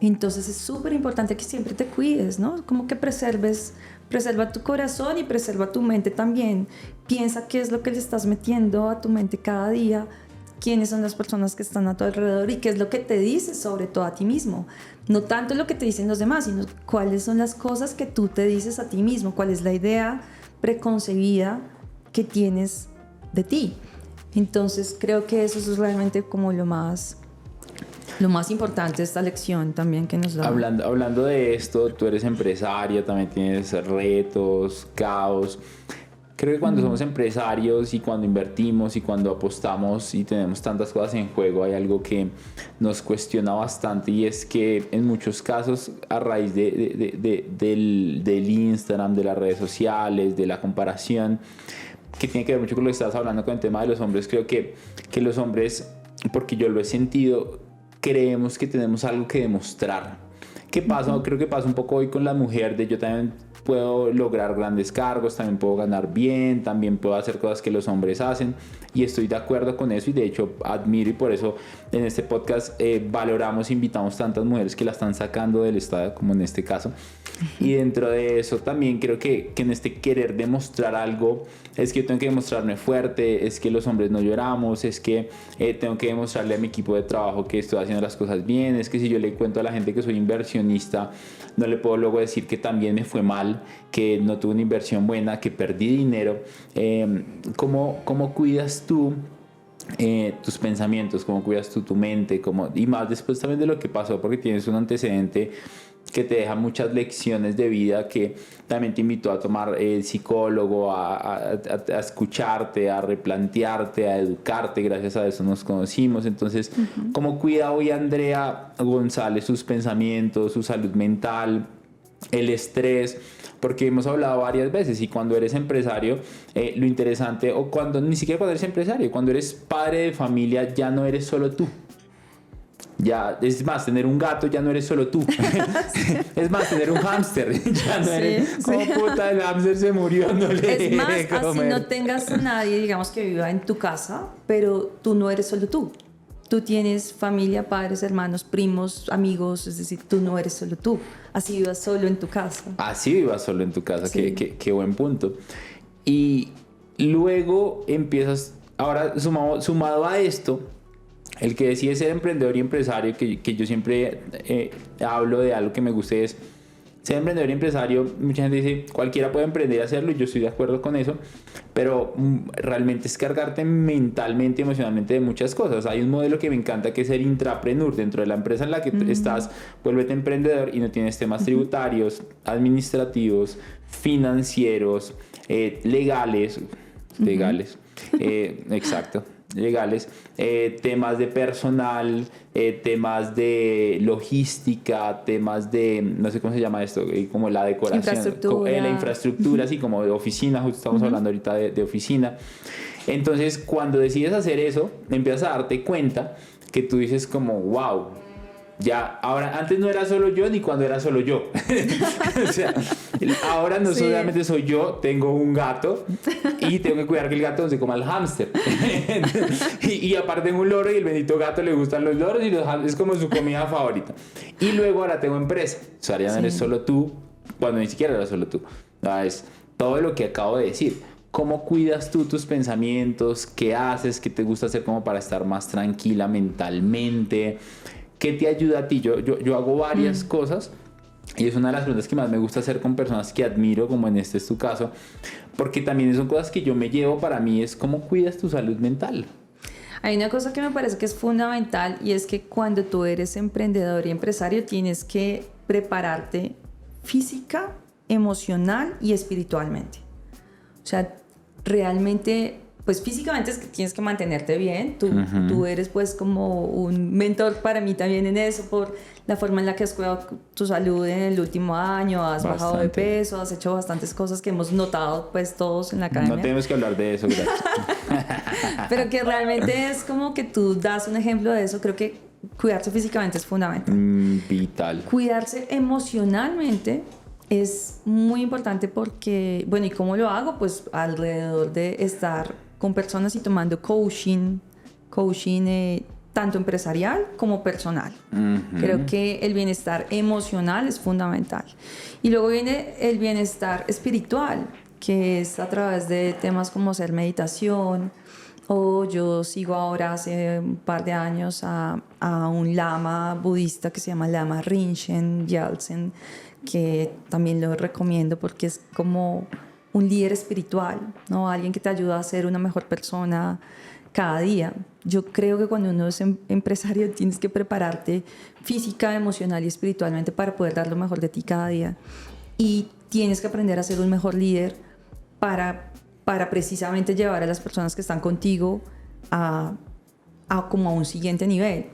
Entonces es súper importante que siempre te cuides, ¿no? Como que preserva tu corazón y preserva tu mente también. Piensa qué es lo que le estás metiendo a tu mente cada día, quiénes son las personas que están a tu alrededor y qué es lo que te dices sobre todo a ti mismo. No tanto lo que te dicen los demás, sino cuáles son las cosas que tú te dices a ti mismo, cuál es la idea preconcebida que tienes de ti. Entonces creo que eso es realmente como lo más importante de esta lección también que nos da. Hablando de esto, tú eres empresaria, también tienes retos, caos. Creo que cuando somos empresarios y cuando invertimos y cuando apostamos y tenemos tantas cosas en juego, hay algo que nos cuestiona bastante, y es que en muchos casos, a raíz del Instagram, de las redes sociales, de la comparación, que tiene que ver mucho con lo que estabas hablando con el tema de los hombres, creo que los hombres, porque yo lo he sentido, creemos que tenemos algo que demostrar. ¿Qué pasa? Creo que pasa un poco hoy con la mujer, de yo también puedo lograr grandes cargos, también puedo ganar bien, también puedo hacer cosas que los hombres hacen, y estoy de acuerdo con eso, y de hecho admiro, y por eso en este podcast valoramos, invitamos tantas mujeres que la están sacando del estado, como en este caso. Y dentro de eso también creo que en este querer demostrar algo, es que yo tengo que demostrarme fuerte, es que los hombres no lloramos, es que tengo que demostrarle a mi equipo de trabajo que estoy haciendo las cosas bien, es que si yo le cuento a la gente que soy inversionista, no le puedo luego decir que también me fue mal, que no tuve una inversión buena, que perdí dinero. ¿Cómo cuidas tú tus pensamientos? ¿Cómo cuidas tú tu mente? Y más después también de lo que pasó, porque tienes un antecedente que te deja muchas lecciones de vida, que también te invitó a tomar el psicólogo, a escucharte, a replantearte, a educarte. Gracias a eso nos conocimos. Entonces, ¿cómo cuida hoy Andrea González sus pensamientos, su salud mental, el estrés? Porque hemos hablado varias veces, y cuando eres empresario, lo interesante, o cuando ni siquiera cuando eres empresario, cuando eres padre de familia, ya no eres solo tú. Ya, es más, tener un gato ya no eres solo tú. Es más, tener un hámster ya no eres. Como puta, el hámster se murió, no le Es más, deje así comer. no tengas a nadie, digamos, que viva en tu casa, pero tú no eres solo tú. Tú tienes familia, padres, hermanos, primos, amigos, es decir, tú no eres solo tú. Así vivas solo en tu casa. Así vivas solo en tu casa, Sí. qué buen punto. Y luego empiezas, ahora sumado a esto, el que decide ser emprendedor y empresario, que yo siempre hablo de algo que me gusta, es ser emprendedor y empresario. Mucha gente dice, cualquiera puede emprender y hacerlo, y yo estoy de acuerdo con eso, pero realmente es cargarte mentalmente y emocionalmente de muchas cosas. Hay un modelo que me encanta, que es el intrapreneur. Dentro de la empresa en la que estás, vuélvete emprendedor y no tienes temas tributarios, administrativos, financieros, legales, exacto, legales, temas de personal, temas de logística, temas de, no sé cómo se llama esto, como la decoración, Infraestructura. La infraestructura, así como de oficina, justo estamos hablando ahorita de oficina. Entonces, cuando decides hacer eso, empiezas a darte cuenta que tú dices como, wow, ya, ahora, antes no era solo yo ni cuando era solo yo. O sea, ahora no Sí. solamente soy yo, tengo un gato y tengo que cuidar que el gato no se coma el hámster. y aparte tengo un loro y el bendito gato le gustan los loros y los hámsters es como su comida favorita. Y luego ahora tengo empresa. O sea, ya no eres solo tú, cuando ni siquiera eres solo tú. No, es todo lo que acabo de decir. ¿Cómo cuidas tú tus pensamientos? ¿Qué haces? ¿Qué te gusta hacer como para estar más tranquila mentalmente? ¿Qué te ayuda a ti? Yo hago varias cosas y es una de las preguntas que más me gusta hacer con personas que admiro, como en este es tu caso, porque también son cosas que yo me llevo para mí, es cómo cuidas tu salud mental. Hay una cosa que me parece que es fundamental y es que cuando tú eres emprendedor y empresario tienes que prepararte física, emocional y espiritualmente. O sea, realmente, pues físicamente es que tienes que mantenerte bien. Tú eres pues como un mentor para mí también en eso, por la forma en la que has cuidado tu salud en el último año, has bajado de peso, has hecho bastantes cosas que hemos notado pues todos en la academia. No tenemos que hablar de eso, gracias. Pero que realmente es como que tú das un ejemplo de eso. Creo que cuidarse físicamente es fundamental. Vital. Cuidarse emocionalmente es muy importante porque, bueno, ¿y cómo lo hago? Pues alrededor de estar con personas y tomando coaching tanto empresarial como personal. Creo que el bienestar emocional es fundamental. Y luego viene el bienestar espiritual, que es a través de temas como hacer meditación, o yo sigo ahora hace un par de años a un lama budista que se llama Lama Rinchen Gyaltsen, que también lo recomiendo porque es como un líder espiritual, ¿no? Alguien que te ayuda a ser una mejor persona cada día. Yo creo que cuando uno es empresario tienes que prepararte física, emocional y espiritualmente para poder dar lo mejor de ti cada día. Y tienes que aprender a ser un mejor líder para precisamente llevar a las personas que están contigo a como a un siguiente nivel.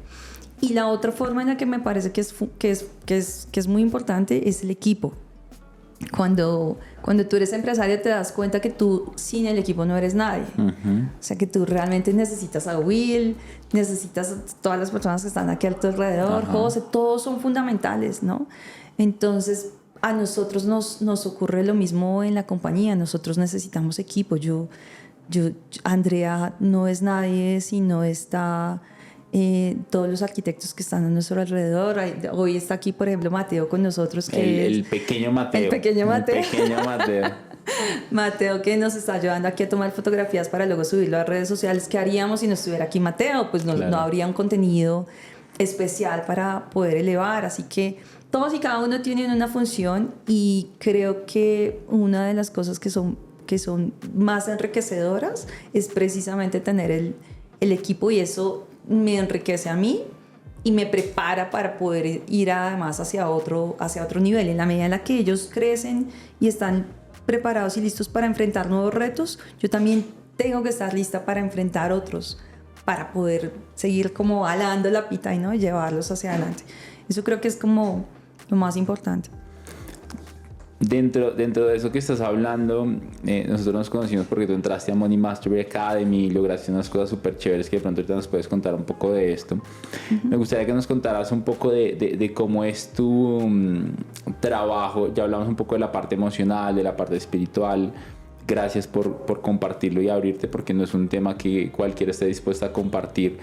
Y la otra forma en la que me parece que es muy importante es el equipo. Cuando tú eres empresario te das cuenta que tú sin el equipo no eres nadie. O sea, que tú realmente necesitas a Will, necesitas a todas las personas que están aquí a tu alrededor, José, todos son fundamentales, ¿no? Entonces, a nosotros nos ocurre lo mismo en la compañía. Nosotros necesitamos equipo. Andrea no es nadie si no está todos los arquitectos que están a nuestro alrededor. Hoy está aquí, por ejemplo, Mateo con nosotros, que El pequeño Mateo. El pequeño Mateo. El pequeño Mateo. Mateo, que nos está ayudando aquí a tomar fotografías para luego subirlo a redes sociales. ¿Qué haríamos si no estuviera aquí Mateo? Pues no, Claro. no habría un contenido especial para poder elevar. Así que todos y cada uno tienen una función, y creo que una de las cosas que son más enriquecedoras es precisamente tener el equipo, y eso me enriquece a mí y me prepara para poder ir además hacia otro nivel. En la medida en la que ellos crecen y están preparados y listos para enfrentar nuevos retos, yo también tengo que estar lista para enfrentar otros, para poder seguir como alando la pita y, ¿no?, llevarlos hacia adelante. Eso creo que es como lo más importante. Dentro de eso que estás hablando, nosotros nos conocimos porque tú entraste a Money Mastery Academy y lograste unas cosas súper chéveres que de pronto ahorita nos puedes contar un poco de esto. Me gustaría que nos contaras un poco de cómo es tu trabajo. Ya hablamos un poco de la parte emocional, de la parte espiritual. Gracias por compartirlo y abrirte, porque no es un tema que cualquiera esté dispuesta a compartir,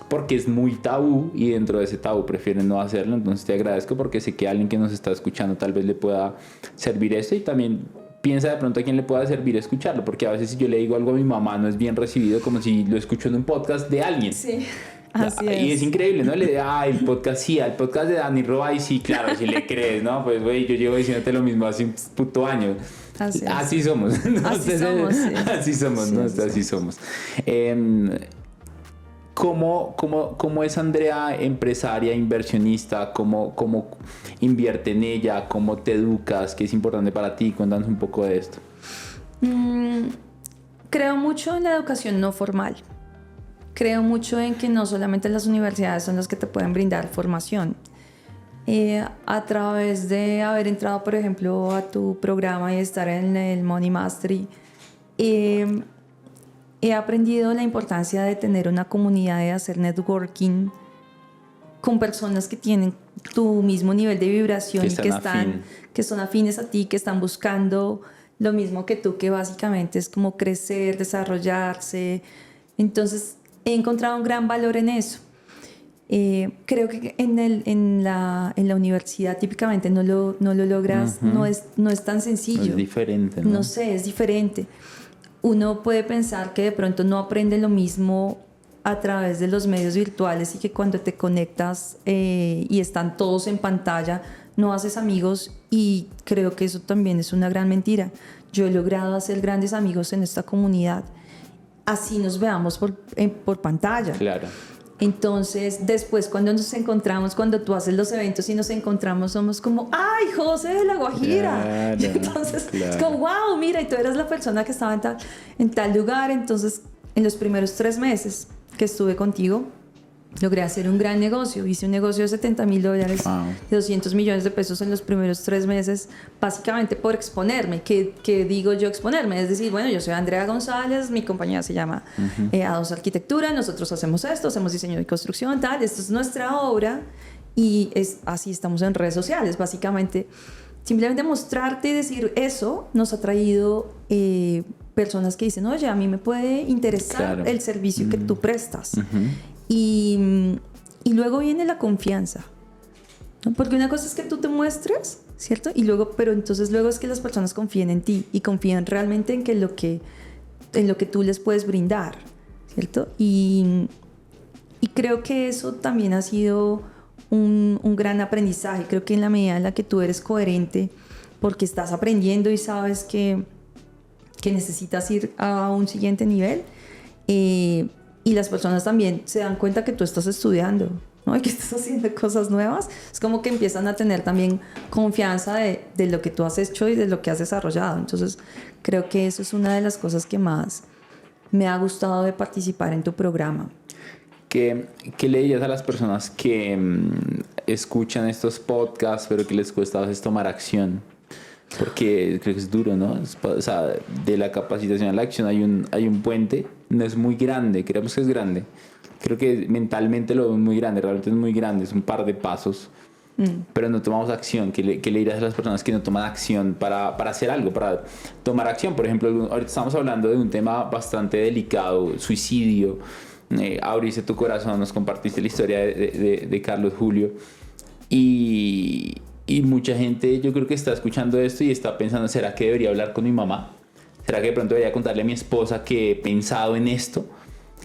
porque es muy tabú, y dentro de ese tabú prefieren no hacerlo. Entonces te agradezco porque sé que a alguien que nos está escuchando tal vez le pueda servir esto, y también piensa de pronto a quién le pueda servir escucharlo, porque a veces si yo le digo algo a mi mamá no es bien recibido como si lo escucho en un podcast de alguien. Sí, así es. Y es increíble, ¿no? El podcast sí, al podcast de Dani Roa, y sí, claro, si le crees, ¿no? Pues güey, yo llevo diciéndote lo mismo hace un puto año. Así somos. ¿No? Así somos, sí. Así somos, sí, ¿no? sí, Así somos. ¿Cómo es Andrea empresaria, inversionista? ¿Cómo invierte en ella? ¿Cómo te educas? ¿Qué es importante para ti? Cuéntanos un poco de esto. Creo mucho en la educación no formal. Creo mucho en que no solamente las universidades son las que te pueden brindar formación. A través de haber entrado, por ejemplo, a tu programa y estar en el Money Mastery, he aprendido la importancia de tener una comunidad, de hacer networking con personas que tienen tu mismo nivel de vibración y que son afines a ti, que están buscando lo mismo que tú, que básicamente es como crecer, desarrollarse. Entonces he encontrado un gran valor en eso. Creo que en la universidad típicamente no lo logras, no es tan sencillo. Es diferente, ¿no? No sé, es diferente. Uno puede pensar que de pronto no aprende lo mismo a través de los medios virtuales y que cuando te conectas y están todos en pantalla no haces amigos, y creo que eso también es una gran mentira. Yo he logrado hacer grandes amigos en esta comunidad, así nos veamos por pantalla. Claro. Entonces, después cuando nos encontramos, cuando tú haces los eventos y nos encontramos, somos como, ¡ay, José de La Guajira! Claro, y entonces, es como, ¡wow! Mira, y tú eras la persona que estaba en tal lugar. Entonces, en los primeros 3 meses que estuve contigo, logré hacer un gran negocio. Hice un negocio de $70,000, Wow. de 200 millones de pesos en los primeros 3 meses, básicamente por exponerme. ¿Qué digo yo exponerme? Es decir, bueno, yo soy Andrea González, mi compañía se llama A2 Arquitectura, nosotros hacemos esto, hacemos diseño de construcción, tal, esto es nuestra obra, y así estamos en redes sociales, básicamente. Simplemente mostrarte y decir eso nos ha traído personas que dicen, oye, a mí me puede interesar, claro, el servicio que tú prestas. Y luego viene la confianza, ¿no? Porque una cosa es que tú te muestres, ¿cierto? Pero entonces luego es que las personas confíen en ti y confían realmente en lo que tú les puedes brindar, ¿cierto? Y creo que eso también ha sido un gran aprendizaje. Creo que en la medida en la que tú eres coherente, porque estás aprendiendo y sabes que necesitas ir a un siguiente nivel, y las personas también se dan cuenta que tú estás estudiando, ¿no? Y que estás haciendo cosas nuevas, es como que empiezan a tener también confianza de lo que tú has hecho y de lo que has desarrollado. Entonces creo que eso es una de las cosas que más me ha gustado de participar en tu programa. ¿Qué le dirías a las personas que escuchan estos podcasts pero que les cuesta a veces tomar acción? Porque creo que es duro, ¿no? O sea, de la capacitación a la acción hay un puente, no es muy grande, creemos que es grande. Creo que mentalmente lo vemos muy grande, realmente es muy grande, es un par de pasos, pero no tomamos acción. ¿Qué le dirías a las personas que no toman acción para hacer algo, para tomar acción? Por ejemplo, ahorita estamos hablando de un tema bastante delicado, suicidio. Abriste tu corazón, nos compartiste la historia de Carlos Julio, y mucha gente yo creo que está escuchando esto y está pensando, ¿será que debería hablar con mi mamá? ¿Será que de pronto debería contarle a mi esposa que he pensado en esto?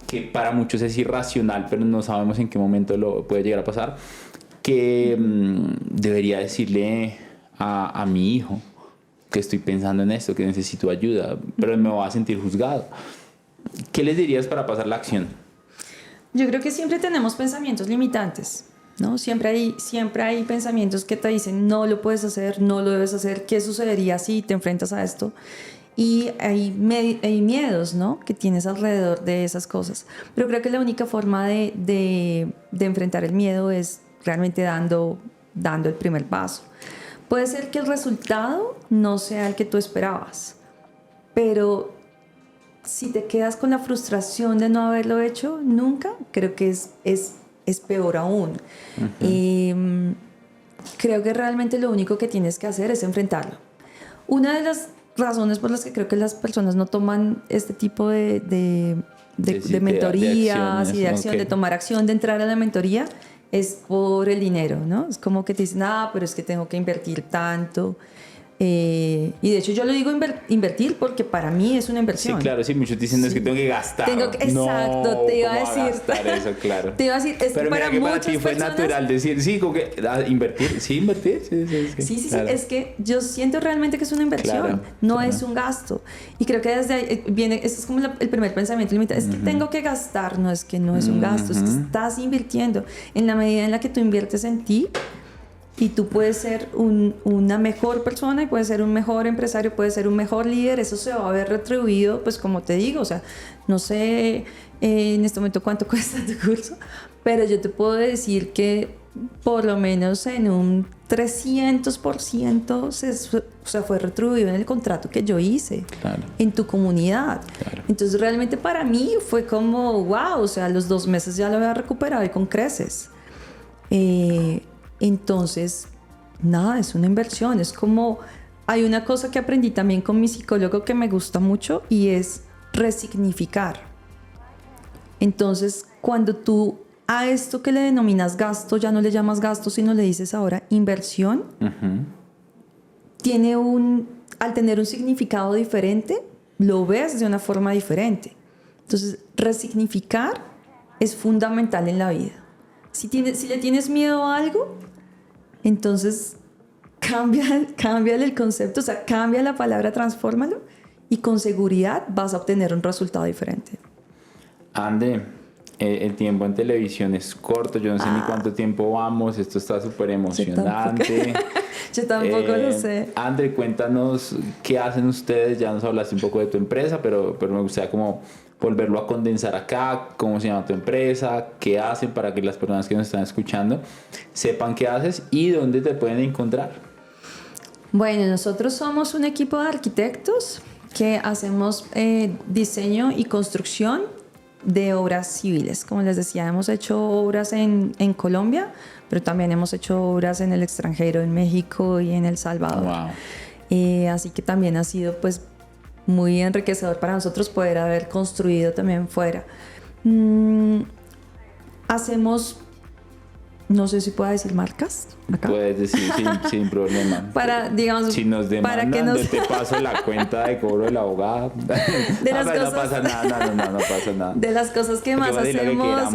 Que para muchos es irracional, pero no sabemos en qué momento lo puede llegar a pasar. Que debería decirle a mi hijo que estoy pensando en esto, que necesito ayuda, pero me voy a sentir juzgado. ¿Qué les dirías para pasar la acción? Yo creo que siempre tenemos pensamientos limitantes, ¿no? Siempre hay pensamientos que te dicen no lo puedes hacer, no lo debes hacer, ¿qué sucedería si te enfrentas a esto? Y hay miedos, ¿no? Que tienes alrededor de esas cosas. Pero creo que la única forma de enfrentar el miedo es realmente dando el primer paso. Puede ser que el resultado no sea el que tú esperabas, pero si te quedas con la frustración de no haberlo hecho nunca, creo que es peor aún. Creo que realmente lo único que tienes que hacer es enfrentarlo. Una de las razones por las que creo que las personas no toman este tipo de mentorías y de acción, okay, de tomar acción, de entrar a la mentoría, es por el dinero, ¿no? Es como que te dicen, pero es que tengo que invertir tanto. Y de hecho yo lo digo invertir porque para mí es una inversión. Sí, claro, sí, muchos dicen es que tengo que gastar. Exacto, no, te iba a decir. Gastar eso, claro. Te iba a decir, es pero para mira que para ti fue personas, natural decir, sí, como que invertir, sí, Sí, claro. Es que yo siento realmente que es una inversión, claro, no es un gasto. Y creo que desde ahí viene, ese es como el primer pensamiento limitado, es que tengo que gastar, no es que no es un gasto, es que estás invirtiendo. En la medida en la que tú inviertes en ti, y tú puedes ser una mejor persona y puedes ser un mejor empresario, puedes ser un mejor líder, eso se va a ver retribuido, pues como te digo, o sea, no sé en este momento cuánto cuesta tu curso, pero yo te puedo decir que por lo menos en un 300% se fue retribuido en el contrato que yo hice Claro. en tu comunidad. Claro. Entonces realmente para mí fue como, wow, o sea, a los 2 meses ya lo había recuperado y con creces. Entonces, nada, es una inversión. Es como, hay una cosa que aprendí también con mi psicólogo que me gusta mucho y es resignificar. Entonces, cuando tú a esto que le denominas gasto, ya no le llamas gasto, sino le dices ahora inversión, al tener un significado diferente, lo ves de una forma diferente. Entonces, resignificar es fundamental en la vida. Si le tienes miedo a algo, entonces cámbiale el concepto, o sea, cambia la palabra, transfórmalo y con seguridad vas a obtener un resultado diferente. Ande, el tiempo en televisión es corto, yo no sé ni cuánto tiempo vamos, esto está súper emocionante. Yo tampoco lo sé. Andre, cuéntanos qué hacen ustedes, ya nos hablaste un poco de tu empresa, pero me gustaría como volverlo a condensar acá, cómo se llama tu empresa, qué hacen para que las personas que nos están escuchando sepan qué haces y dónde te pueden encontrar. Bueno, nosotros somos un equipo de arquitectos que hacemos diseño y construcción de obras civiles. Como les decía, hemos hecho obras en Colombia, pero también hemos hecho obras en el extranjero, en México y en El Salvador. Wow. Así que también ha sido pues muy enriquecedor para nosotros poder haber construido también fuera. Hacemos, no sé si puedo decir marcas acá. Puedes decir sin problema. Para, digamos, si nos demandan, para que nos... yo te paso la cuenta de cobro del abogado. De las cosas... No pasa nada, no pasa nada. De las cosas que más hacemos,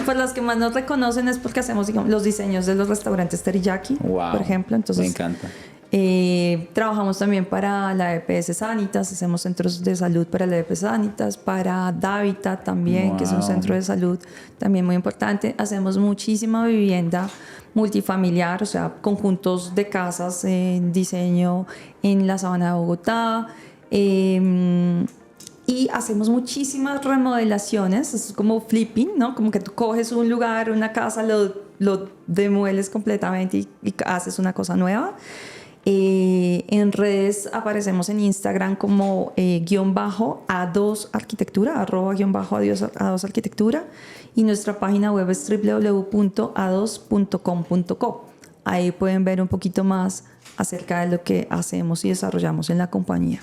pues las que más nos reconocen es porque hacemos, digamos, los diseños de los restaurantes teriyaki, wow, por ejemplo. Entonces, me encanta. Trabajamos también para la EPS Sanitas, hacemos centros de salud para la EPS Sanitas, para Davita también, wow, que es un centro de salud también muy importante. Hacemos muchísima vivienda multifamiliar, o sea, conjuntos de casas en diseño en la Sabana de Bogotá. Y hacemos muchísimas remodelaciones, es como flipping, ¿no? Como que tú coges un lugar, una casa, lo demueles completamente y haces una cosa nueva. En redes aparecemos en Instagram como _A2 Arquitectura, @A2 Arquitectura, y nuestra página web es www.a2.com.co. Ahí pueden ver un poquito más acerca de lo que hacemos y desarrollamos en la compañía.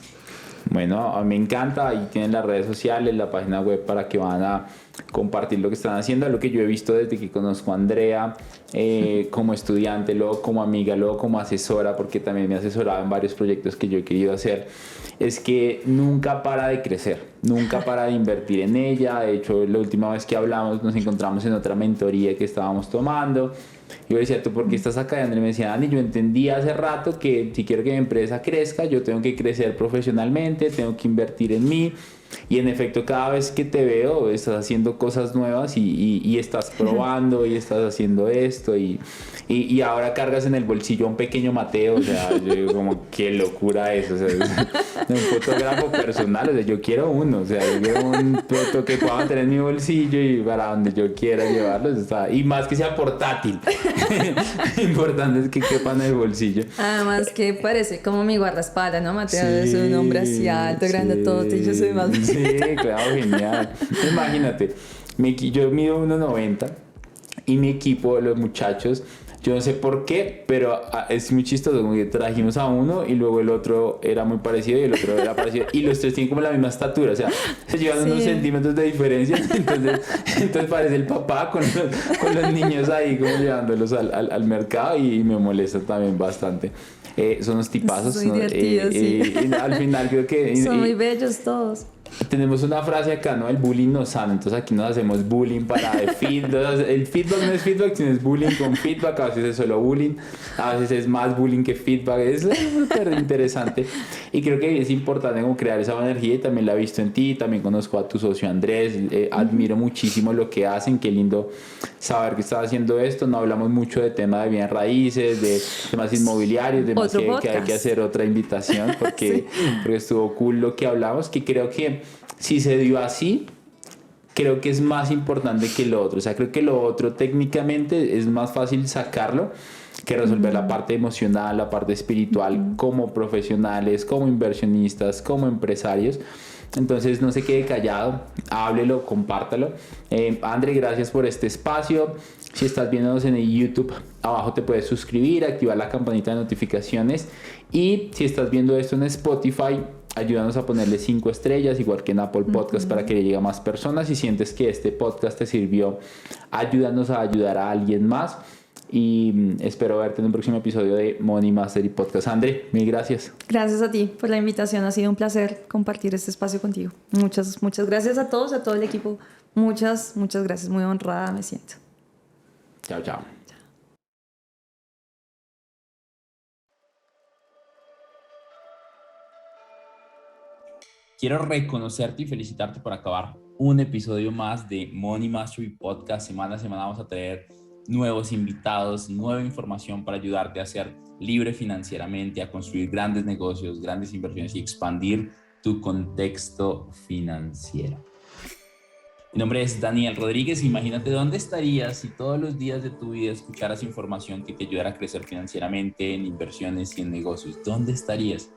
Bueno, a mí me encanta, ahí tienen las redes sociales, la página web para que van a compartir lo que están haciendo, lo que yo he visto desde que conozco a Andrea como estudiante, luego como amiga, luego como asesora, porque también me ha asesorado en varios proyectos que yo he querido hacer, es que nunca para de crecer, nunca para de invertir en ella. De hecho, la última vez que hablamos nos encontramos en otra mentoría que estábamos tomando. Yo decía, ¿tú por qué estás acá? Y Andrés me decía, Dani, yo entendí hace rato que si quiero que mi empresa crezca, yo tengo que crecer profesionalmente, tengo que invertir en mí. Y en efecto, cada vez que te veo, estás haciendo cosas nuevas y estás probando y estás haciendo esto y ahora cargas en el bolsillo a un pequeño Mateo. O sea, yo digo como, qué locura eso. O sea, es un fotógrafo personal. O sea, yo quiero uno. O sea, yo quiero un foto que pueda tener en mi bolsillo y para donde yo quiera llevarlo. Y más que sea portátil. Importante es que quepa en el bolsillo. Además que parece como mi guardaespaldas, ¿no? Mateo es un hombre así alto, grandotote, y yo soy más... Sí, claro, genial. Imagínate, yo mido 1.90 y mi equipo, los muchachos, yo no sé por qué, pero es muy chistoso, como que trajimos a uno y luego el otro era muy parecido y el otro era parecido y los tres tienen como la misma estatura, o sea, se llevan unos centímetros de diferencia, entonces parece el papá con los niños ahí como llevándolos al mercado y me molesta también bastante. Son unos tipazos. Son divertidos, sí. Al final creo que... Son muy bellos todos. Tenemos una frase acá, ¿no? El bullying no sana, entonces aquí nos hacemos bullying para el feedback. El feedback no es feedback, sino es bullying con feedback. A veces es solo bullying, a veces es más bullying que feedback. Es súper interesante y creo que es importante como crear esa buena energía y también la he visto en ti, también conozco a tu socio Andrés, admiro muchísimo lo que hacen, qué lindo saber que estás haciendo esto. No hablamos mucho de temas de bienes raíces, de temas inmobiliarios, de más que hay que hacer otra invitación porque estuvo cool lo que hablamos, que creo que si se dio así, creo que es más importante que lo otro. O sea, creo que lo otro técnicamente es más fácil sacarlo que resolver la parte emocional, la parte espiritual, como profesionales, como inversionistas, como empresarios. Entonces no se quede callado, háblelo, compártalo. André, gracias por este espacio. Si estás viéndonos en el YouTube, abajo te puedes suscribir, activar la campanita de notificaciones. Y si estás viendo esto en Spotify, ayúdanos a ponerle 5 estrellas, igual que en Apple Podcast, para que le llegue a más personas. Si sientes que este podcast te sirvió, ayúdanos a ayudar a alguien más. Y espero verte en un próximo episodio de Money Mastery Podcast. André, mil gracias. Gracias a ti por la invitación. Ha sido un placer compartir este espacio contigo. Muchas gracias a todos, a todo el equipo. Muchas gracias. Muy honrada me siento. Chao, chao. Quiero reconocerte y felicitarte por acabar un episodio más de Money Mastery Podcast. Semana a semana vamos a traer nuevos invitados, nueva información para ayudarte a ser libre financieramente, a construir grandes negocios, grandes inversiones y expandir tu contexto financiero. Mi nombre es Daniel Rodríguez. Imagínate dónde estarías si todos los días de tu vida escucharas información que te ayudara a crecer financieramente en inversiones y en negocios. ¿Dónde estarías?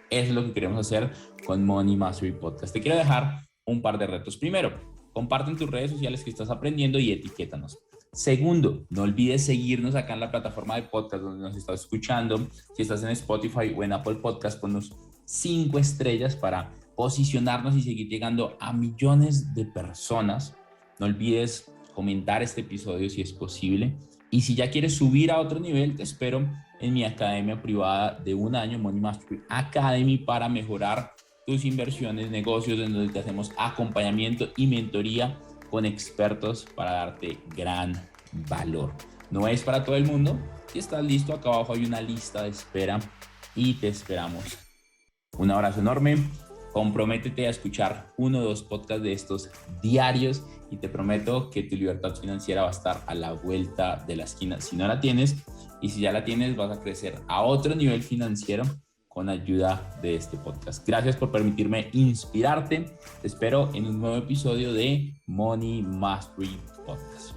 Eso es lo que queremos hacer con Money Mastery Podcast. Te quiero dejar un par de retos. Primero, comparte en tus redes sociales que estás aprendiendo y etiquétanos. Segundo, no olvides seguirnos acá en la plataforma de podcast donde nos estás escuchando. Si estás en Spotify o en Apple Podcast, ponnos 5 estrellas para posicionarnos y seguir llegando a millones de personas. No olvides comentar este episodio si es posible. Y si ya quieres subir a otro nivel, te espero en mi academia privada de 1 año, Money Mastery Academy, para mejorar tus inversiones, negocios, en donde te hacemos acompañamiento y mentoría con expertos para darte gran valor. No es para todo el mundo. Si estás listo, acá abajo hay una lista de espera y te esperamos. Un abrazo enorme. Comprométete a escuchar 1 o 2 podcasts de estos diarios y te prometo que tu libertad financiera va a estar a la vuelta de la esquina. Si no la tienes, y si ya la tienes, vas a crecer a otro nivel financiero con ayuda de este podcast. Gracias por permitirme inspirarte. Te espero en un nuevo episodio de Money Mastery Podcast.